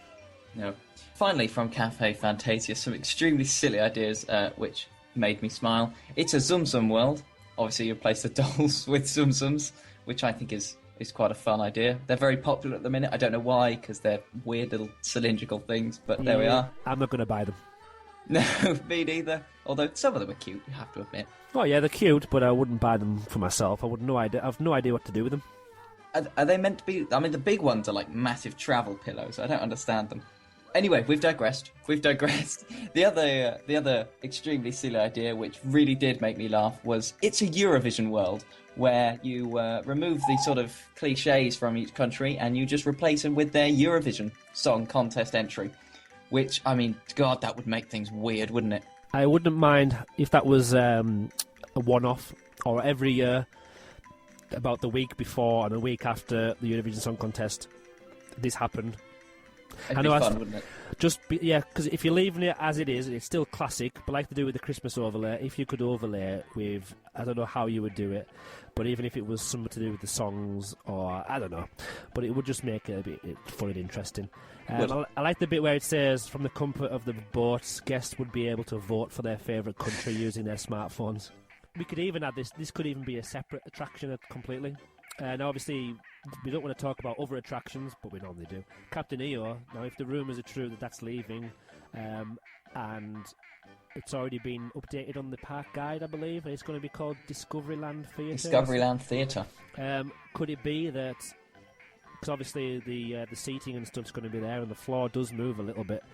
No. Finally, from Cafe Fantasia, some extremely silly ideas which made me smile. It's a Tsum Tsum world. Obviously, you replace the dolls with Tsum Tsums, which I think is quite a fun idea. They're very popular at the minute. I don't know why, because they're weird little cylindrical things, but there we are. I'm not going to buy them. No, me neither. Although some of them are cute, you have to admit. Oh yeah, they're cute, but I wouldn't buy them for myself. I have no idea what to do with them. Are they meant to be... I mean, the big ones are like massive travel pillows. I don't understand them. Anyway, we've digressed. The other extremely silly idea, which really did make me laugh, was It's a Eurovision world, where you remove the sort of cliches from each country and you just replace them with their Eurovision Song Contest entry. Which, I mean, God, that would make things weird, wouldn't it? I wouldn't mind if that was a one-off, or every year, about the week before and a week after the Eurovision Song Contest, this happened. It'd be fun, wouldn't it? Because if you're leaving it as it is, it's still classic, but like to do with the Christmas overlay, if you could overlay it with, I don't know how you would do it, but even if it was something to do with the songs, or I don't know, but it would just make it a bit fun and interesting. I like the bit where it says, from the comfort of the boat, guests would be able to vote for their favourite country using their smartphones. We could even add this could even be a separate attraction completely. Now, obviously, we don't want to talk about other attractions, but we normally do. Captain EO, now if the rumours are true that that's leaving, and it's already been updated on the park guide, I believe, and it's going to be called Discoveryland Theatre. Discoveryland Theatre. Could it be that, because obviously the seating and stuff's going to be there, and the floor does move a little bit,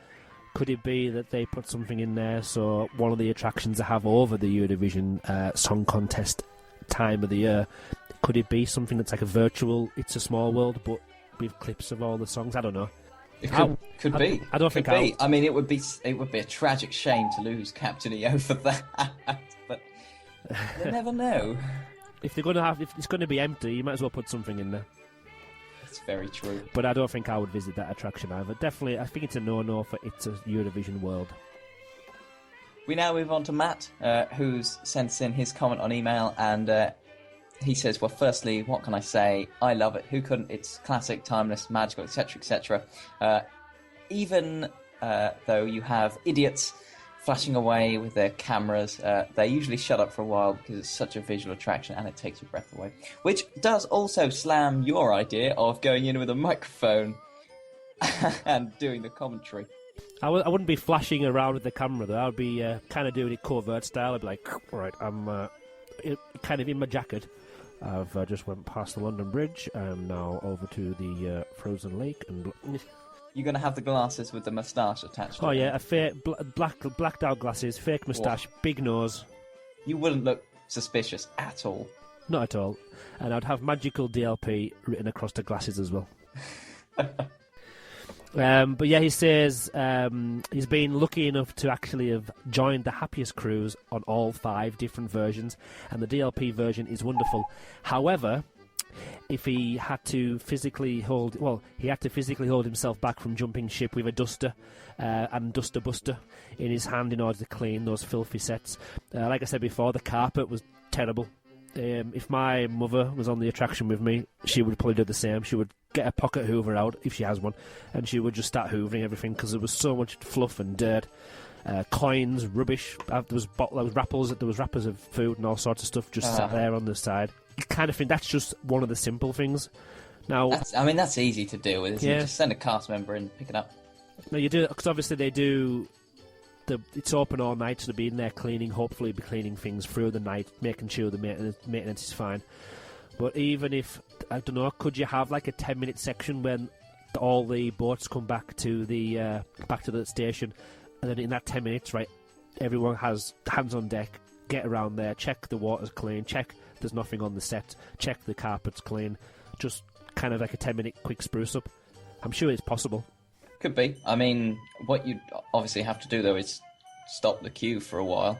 could it be that they put something in there so one of the attractions they have over the Eurovision Song Contest time of the year, could it be something that's like a virtual It's a Small World but with clips of all the songs? I don't know. It could be. I don't think I mean, it would be a tragic shame to lose Captain EO for that, but you never know. If it's going to be empty, you might as well put something in there. It's very true. But I don't think I would visit that attraction either. Definitely, I think it's a no-no for It's a Eurovision World. We now move on to Matt, who's sent in his comment on email, and he says, well, firstly, what can I say? I love it. Who couldn't? It's classic, timeless, magical, etc., etc. Even though you have idiots flashing away with their cameras, they usually shut up for a while because it's such a visual attraction and it takes your breath away. Which does also slam your idea of going in with a microphone and doing the commentary. I wouldn't be flashing around with the camera, though. I'd be kind of doing it covert style. I'd be like, all right, I'm kind of in my jacket. I've just went past the London Bridge and now over to the frozen lake. And you're going to have the glasses with the moustache attached to them. Yeah, a fake blacked out glasses, fake moustache, big nose. You wouldn't look suspicious at all. not at all. And I'd have magical DLP written across the glasses as well. But yeah, he says he's been lucky enough to actually have joined the Happiest Cruise on all 5 different versions, and the DLP version is wonderful. However, if he had to physically hold himself back from jumping ship with a duster and duster buster in his hand in order to clean those filthy sets. Like I said before, the carpet was terrible. If my mother was on the attraction with me, she would probably do the same. She would get a pocket hoover out, if she has one, and she would just start hoovering everything because there was so much fluff and dirt, coins, rubbish. There was wrappers of food and all sorts of stuff just sat there on the side. You kind of think that's just one of the simple things. Now, that's easy to deal with. Yeah. You just send a cast member in, pick it up. Now you do, because obviously they do. It's open all night, so they'll be in there cleaning. Hopefully, be cleaning things through the night, making sure the maintenance is fine. But even if, I don't know, could you have like a 10-minute section when all the boats come back to the station, and then in that 10 minutes, right, everyone has hands on deck, get around there, check the water's clean, check there's nothing on the set, check the carpet's clean, just kind of like a 10-minute quick spruce up. I'm sure it's possible. Could be. I mean, what you'd obviously have to do, though, is stop the queue for a while,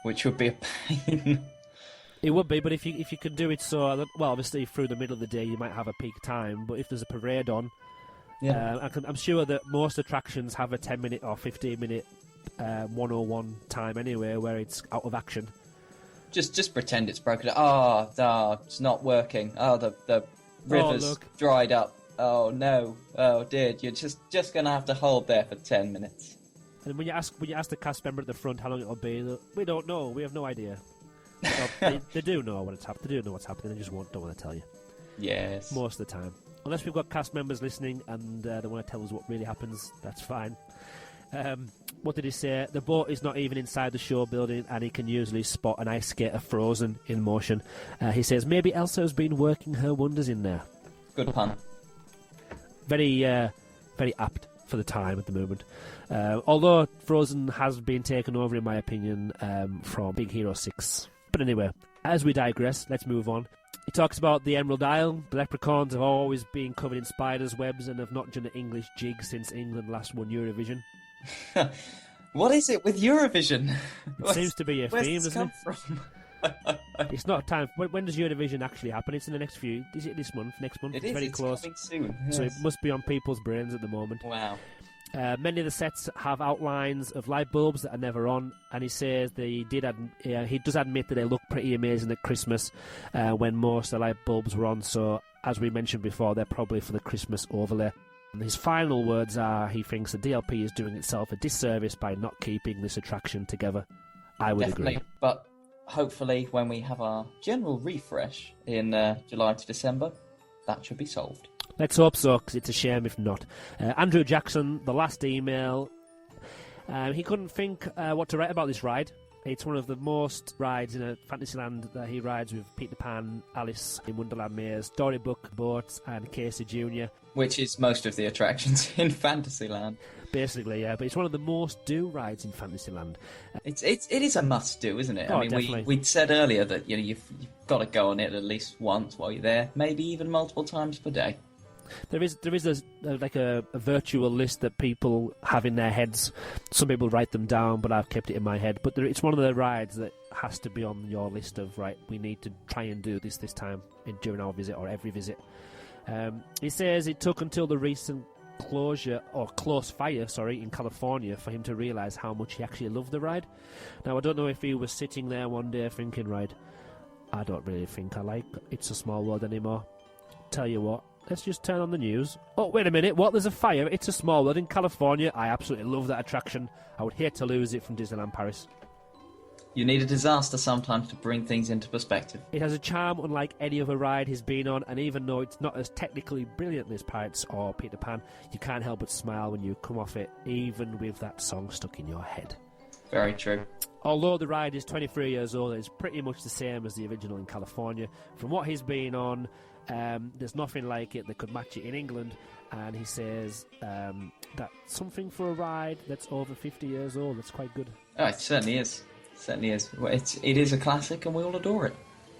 which would be a pain. It would be, but if you could do it so that, well, obviously through the middle of the day you might have a peak time, but if there's a parade on, I'm sure that most attractions have a 10-minute or 15-minute 101 time anyway, where it's out of action. Just pretend it's broken. It's not working. The river's dried up. Oh no! Oh dear! You're just gonna have to hold there for 10 minutes. And when you ask the cast member at the front how long it'll be, we don't know. We have no idea. Well, they do know what's happening. They do know what's happening. They just don't want to tell you. Yes. Most of the time, unless we've got cast members listening and they want to tell us what really happens, that's fine. What did he say? The boat is not even inside the show building, and he can usually spot an ice skater frozen in motion. He says maybe Elsa has been working her wonders in there. Good pun. Very apt for the time at the moment. Although Frozen has been taken over, in my opinion, from Big Hero 6. But anyway, as we digress, let's move on. He talks about the Emerald Isle. The leprechauns have always been covered in spiders' webs and have not done an English jig since England last won Eurovision. What is it with Eurovision? It seems to be a theme, doesn't it? From? It's not time. When does Eurovision actually happen? It's in the next few. Is it this month? Next month? It's very close. Coming soon. Yes. So it must be on people's brains at the moment. Wow. Many of the sets have outlines of light bulbs that are never on, and he says he does admit that they look pretty amazing at Christmas when most of the light bulbs were on. So, as we mentioned before, they're probably for the Christmas overlay. And his final words are he thinks the DLP is doing itself a disservice by not keeping this attraction together. I would agree. But hopefully when we have our general refresh in July to December, that should be solved. Let's hope so, because it's a shame if not. Andrew Jackson, the last email, he couldn't think what to write about this ride. It's one of the most rides in a Fantasyland that he rides with Peter Pan, Alice in Wonderland Maze, Storybook Boats and Casey Jr. Which is most of the attractions in Fantasyland. Basically, yeah, but it's one of the most do rides in Fantasyland. It is a must-do, isn't it? Oh, I mean, definitely. we said earlier that you've got to go on it at least once while you're there, maybe even multiple times per day. There is a virtual list that people have in their heads. Some people write them down, but I've kept it in my head. But it's one of the rides that has to be on your list of, right, we need to try and do this time during our visit or every visit. He says it took until the recent close fire in California for him to realise how much he actually loved the ride. Now, I don't know if he was sitting there one day thinking, right, I don't really think I like It's a Small World anymore. Tell you what, let's just turn on the news. Oh, wait a minute, what? There's a fire. It's a Small World in California. I absolutely love that attraction. I would hate to lose it from Disneyland Paris. You need a disaster sometimes to bring things into perspective. It has a charm unlike any other ride he's been on, and even though it's not as technically brilliant as Pirates or Peter Pan, you can't help but smile when you come off it, even with that song stuck in your head. Very true. Although the ride is 23 years old, it's pretty much the same as the original in California. From what he's been on, there's nothing like it that could match it in England, and he says that something for a ride that's over 50 years old, that's quite good. Oh, it certainly is. It certainly is. It is a classic, and we all adore it.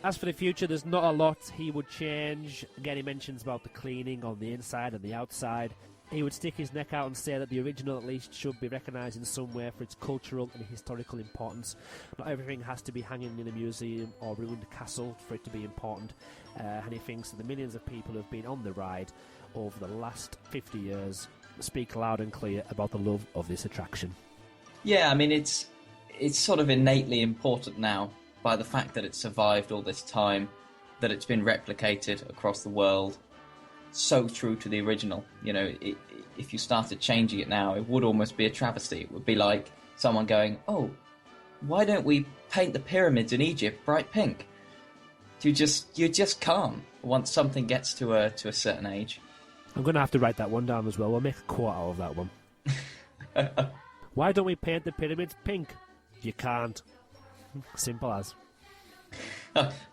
As for the future, there's not a lot he would change. Again, he mentions about the cleaning on the inside and the outside. He would stick his neck out and say that the original at least should be recognised in some way for its cultural and historical importance. Not everything has to be hanging in a museum or ruined castle for it to be important. And he thinks that the millions of people who have been on the ride over the last 50 years speak loud and clear about the love of this attraction. Yeah, I mean, it's sort of innately important now by the fact that it's survived all this time, that it's been replicated across the world. So true to the original. You know, if you started changing it now, it would almost be a travesty. It would be like someone going, "Oh, why don't we paint the pyramids in Egypt bright pink?" You just can't once something gets to a certain age. I'm going to have to write that one down as well. We'll make a quote out of that one. Why don't we paint the pyramids pink? You can't. Simple as.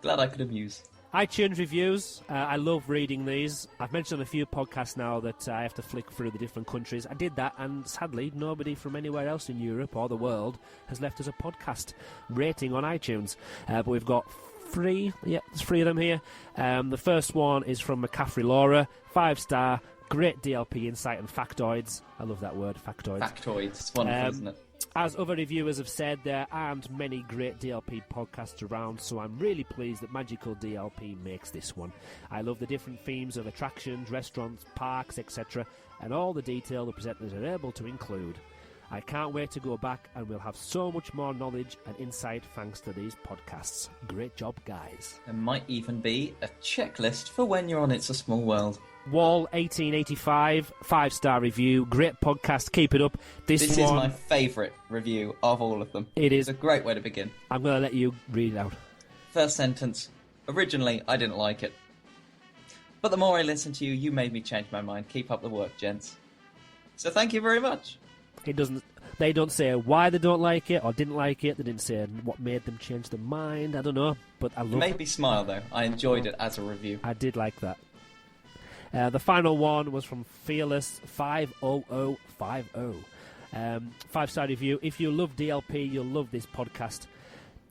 Glad I could amuse. iTunes reviews. I love reading these. I've mentioned on a few podcasts now that I have to flick through the different countries. I did that, and sadly, nobody from anywhere else in Europe or the world has left us a podcast rating on iTunes. But we've got three. Yeah, there's three of them here. The first one is from McCaffrey Laura. 5-star. Great DLP insight and factoids. I love that word, factoids. Factoids. It's wonderful, isn't it? As other reviewers have said, there aren't many great DLP podcasts around, so I'm really pleased that Magical DLP makes this one. I love the different themes of attractions, restaurants, parks, etc., and all the detail the presenters are able to include. I can't wait to go back, and we'll have so much more knowledge and insight thanks to these podcasts. Great job, guys. There might even be a checklist for when you're on It's a Small World. Wall 1885, 5-star review. Great podcast, keep it up. This is my favourite review of all of them. It is. It's a great way to begin. I'm going to let you read it out. First sentence. Originally, I didn't like it. But the more I listened to you, you made me change my mind. Keep up the work, gents. So thank you very much. They don't say why they don't like it or didn't like it. They didn't say what made them change their mind. I don't know, but I love it. Made me smile, though. I enjoyed it as a review. I did like that. The final one was from Fearless 50050. 5-star review. If you love DLP, you'll love this podcast.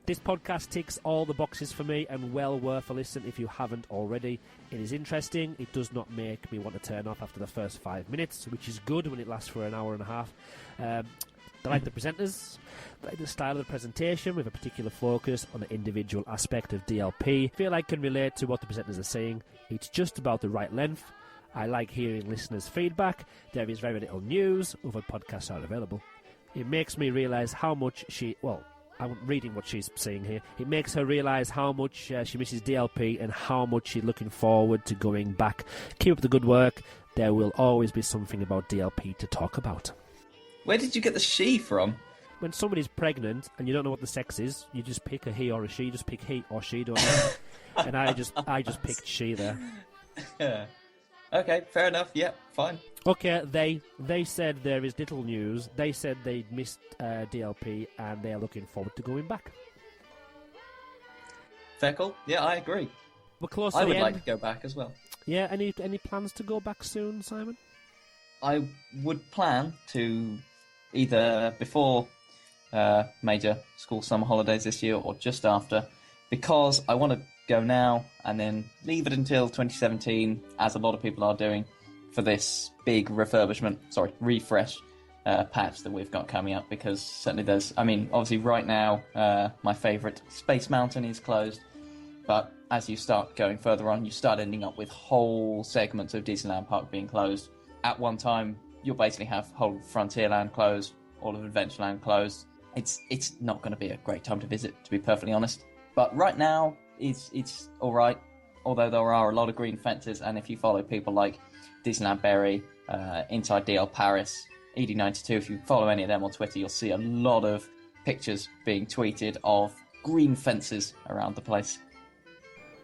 This podcast ticks all the boxes for me and well worth a listen if you haven't already. It is interesting. It does not make me want to turn off after the first 5 minutes, which is good when it lasts for an hour and a half. I like the presenters. I like the style of the presentation with a particular focus on the individual aspect of DLP. I feel I can relate to what the presenters are saying. It's just about the right length. I like hearing listeners' feedback. There is very little news. Other podcasts are available. It makes me realise how much I'm reading what she's saying here. It makes her realise how much she misses DLP and how much she's looking forward to going back. Keep up the good work. There will always be something about DLP to talk about. Where did you get the she from? When somebody's pregnant and you don't know what the sex is, you just pick a he or a she. You just pick he or she, don't you? And I just picked she there. Yeah. Okay, fair enough. Yeah, fine. Okay, they said there is little news. They said they missed DLP and they are looking forward to going back. Fair call. Yeah, I agree. We're close to I the would end. like to go back as well. Yeah, any plans to go back soon, Simon? I would plan to either before major school summer holidays this year or just after, because I want to go now and then leave it until 2017, as a lot of people are doing, for this big refresh patch that we've got coming up, because certainly obviously right now my favourite, Space Mountain, is closed, but as you start going further on, you start ending up with whole segments of Disneyland Park being closed. At one time, you'll basically have whole Frontierland closed, all of Adventureland closed. It's not going to be a great time to visit, to be perfectly honest. But right now, it's all right, although there are a lot of green fences, and if you follow people like Disneyland Berry, Inside DL Paris, ED92, if you follow any of them on Twitter, you'll see a lot of pictures being tweeted of green fences around the place.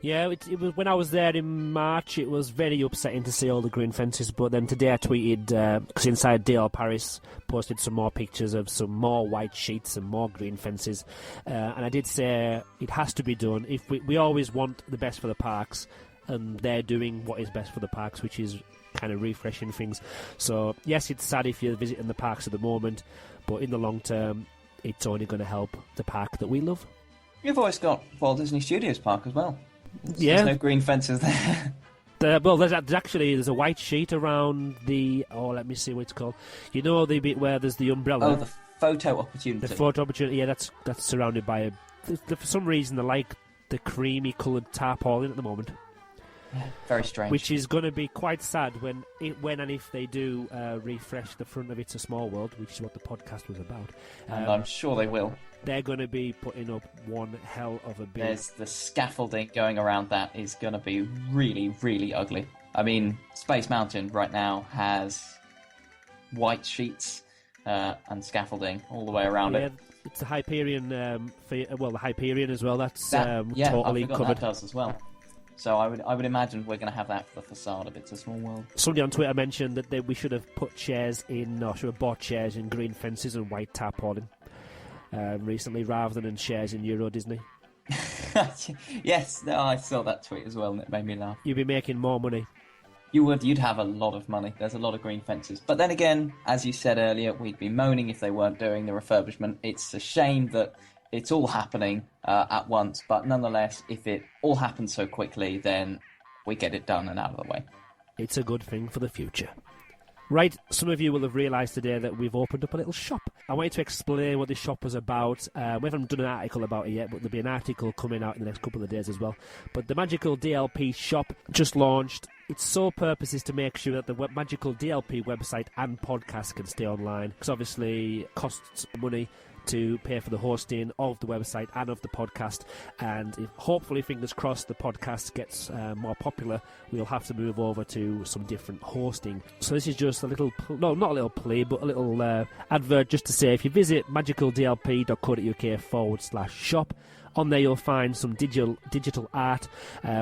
Yeah, it was when I was there in March. It was very upsetting to see all the green fences. But then today I tweeted, because Inside DL Paris posted some more pictures of some more white sheets and more green fences. And I did say it has to be done. If we always want the best for the parks, and they're doing what is best for the parks, which is kind of refreshing things. So yes, it's sad if you're visiting the parks at the moment, but in the long term, it's only going to help the park that we love. You've always got Walt Disney Studios Park as well. Yeah. There's no green fences there. There's a white sheet around the. Oh, let me see what it's called. You know the bit where there's the umbrella. Oh, the photo opportunity. The photo opportunity. Yeah, that's surrounded by a. For some reason, they like the creamy coloured tarpaulin at the moment. Very strange. Which is going to be quite sad when and if they do refresh the front of It's a Small World, which is what the podcast was about. And I'm sure they will. They're going to be putting up one hell of a big... There's the scaffolding going around that is going to be really, really ugly. I mean, Space Mountain right now has white sheets and scaffolding all the way around it. It's the Hyperion, the Hyperion as well. That's totally I forgot covered. That does as well. So I would imagine we're going to have that for the facade of It's a Small World. Somebody on Twitter mentioned that we should have put chairs in, or should have bought chairs in green fences and white tarpaulin recently, rather than in chairs in Euro Disney. Yes, no, I saw that tweet as well, and it made me laugh. You'd be making more money. You'd have a lot of money. There's a lot of green fences. But then again, as you said earlier, we'd be moaning if they weren't doing the refurbishment. It's a shame that it's all happening at once, but nonetheless, if it all happens so quickly, then we get it done and out of the way. It's a good thing for the future. Right, some of you will have realised today that we've opened up a little shop. I wanted to explain what this shop was about. We haven't done an article about it yet, but there'll be an article coming out in the next couple of days as well. But the Magical DLP shop just launched. Its sole purpose is to make sure that the Magical DLP website and podcast can stay online, because obviously it costs money to pay for the hosting of the website and of the podcast, and if, hopefully, fingers crossed, the podcast gets more popular, we'll have to move over to some different hosting. So this is just a little, no, not a little play, but a little advert just to say, if you visit magicaldlp.co.uk/shop, on there you'll find some digital art,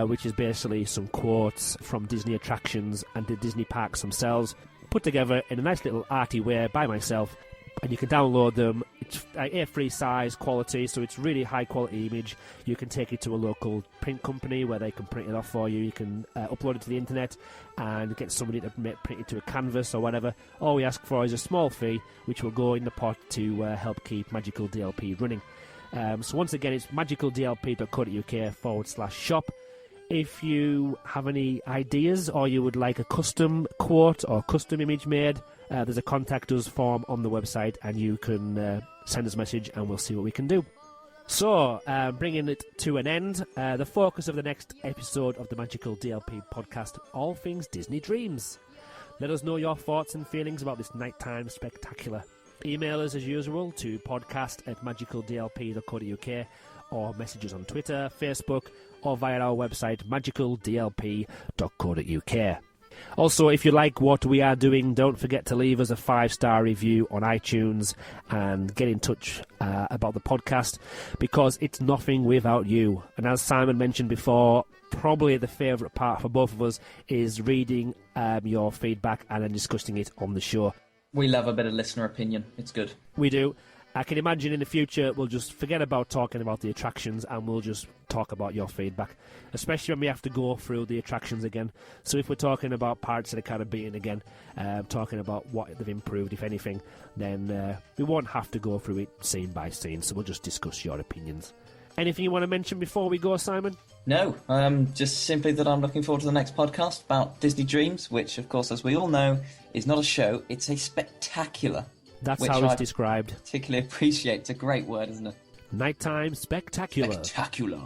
which is basically some quotes from Disney attractions and the Disney parks themselves, put together in a nice little arty way by myself. And you can download them. It's A3 size quality, so it's really high quality image. You can take it to a local print company where they can print it off for you. You can upload it to the internet and get somebody to print it to a canvas or whatever. All we ask for is a small fee, which will go in the pot to help keep Magical DLP running. So once again, it's magicaldlp.co.uk/shop. If you have any ideas or you would like a custom quote or custom image made, there's a contact us form on the website, and you can send us a message and we'll see what we can do. So, bringing it to an end, the focus of the next episode of the Magical DLP podcast, all things Disney Dreams. Let us know your thoughts and feelings about this nighttime spectacular. Email us as usual to podcast@magicaldlp.co.uk, or messages on Twitter, Facebook, or via our website magicaldlp.co.uk. Also, if you like what we are doing, don't forget to leave us a 5-star review on iTunes and get in touch about the podcast, because it's nothing without you. And as Simon mentioned before, probably the favourite part for both of us is reading your feedback and then discussing it on the show. We love a bit of listener opinion. It's good. We do. I can imagine in the future we'll just forget about talking about the attractions and we'll just talk about your feedback, especially when we have to go through the attractions again. So if we're talking about Pirates of the Caribbean again, talking about what they've improved, if anything, then we won't have to go through it scene by scene, so we'll just discuss your opinions. Anything you want to mention before we go, Simon? No, just simply that I'm looking forward to the next podcast about Disney Dreams, which, of course, as we all know, is not a show, it's a spectacular. That's how it's described. Particularly appreciate. It's a great word, isn't it? Nighttime spectacular. Spectacular.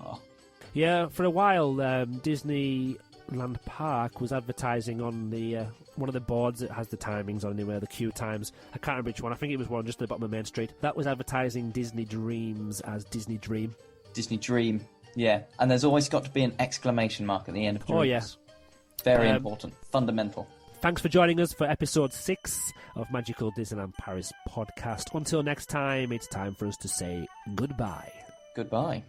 Yeah, for a while, Disneyland Park was advertising on the one of the boards that has the timings on anywhere, the queue times. I can't remember which one. I think it was one just at the bottom of Main Street. That was advertising Disney Dreams as Disney Dream. Disney Dream, yeah. And there's always got to be an exclamation mark at the end of Dreams. Oh, yeah. Very important. Fundamental. Thanks for joining us for episode 6 of Magical Disneyland Paris podcast. Until next time, it's time for us to say goodbye. Goodbye.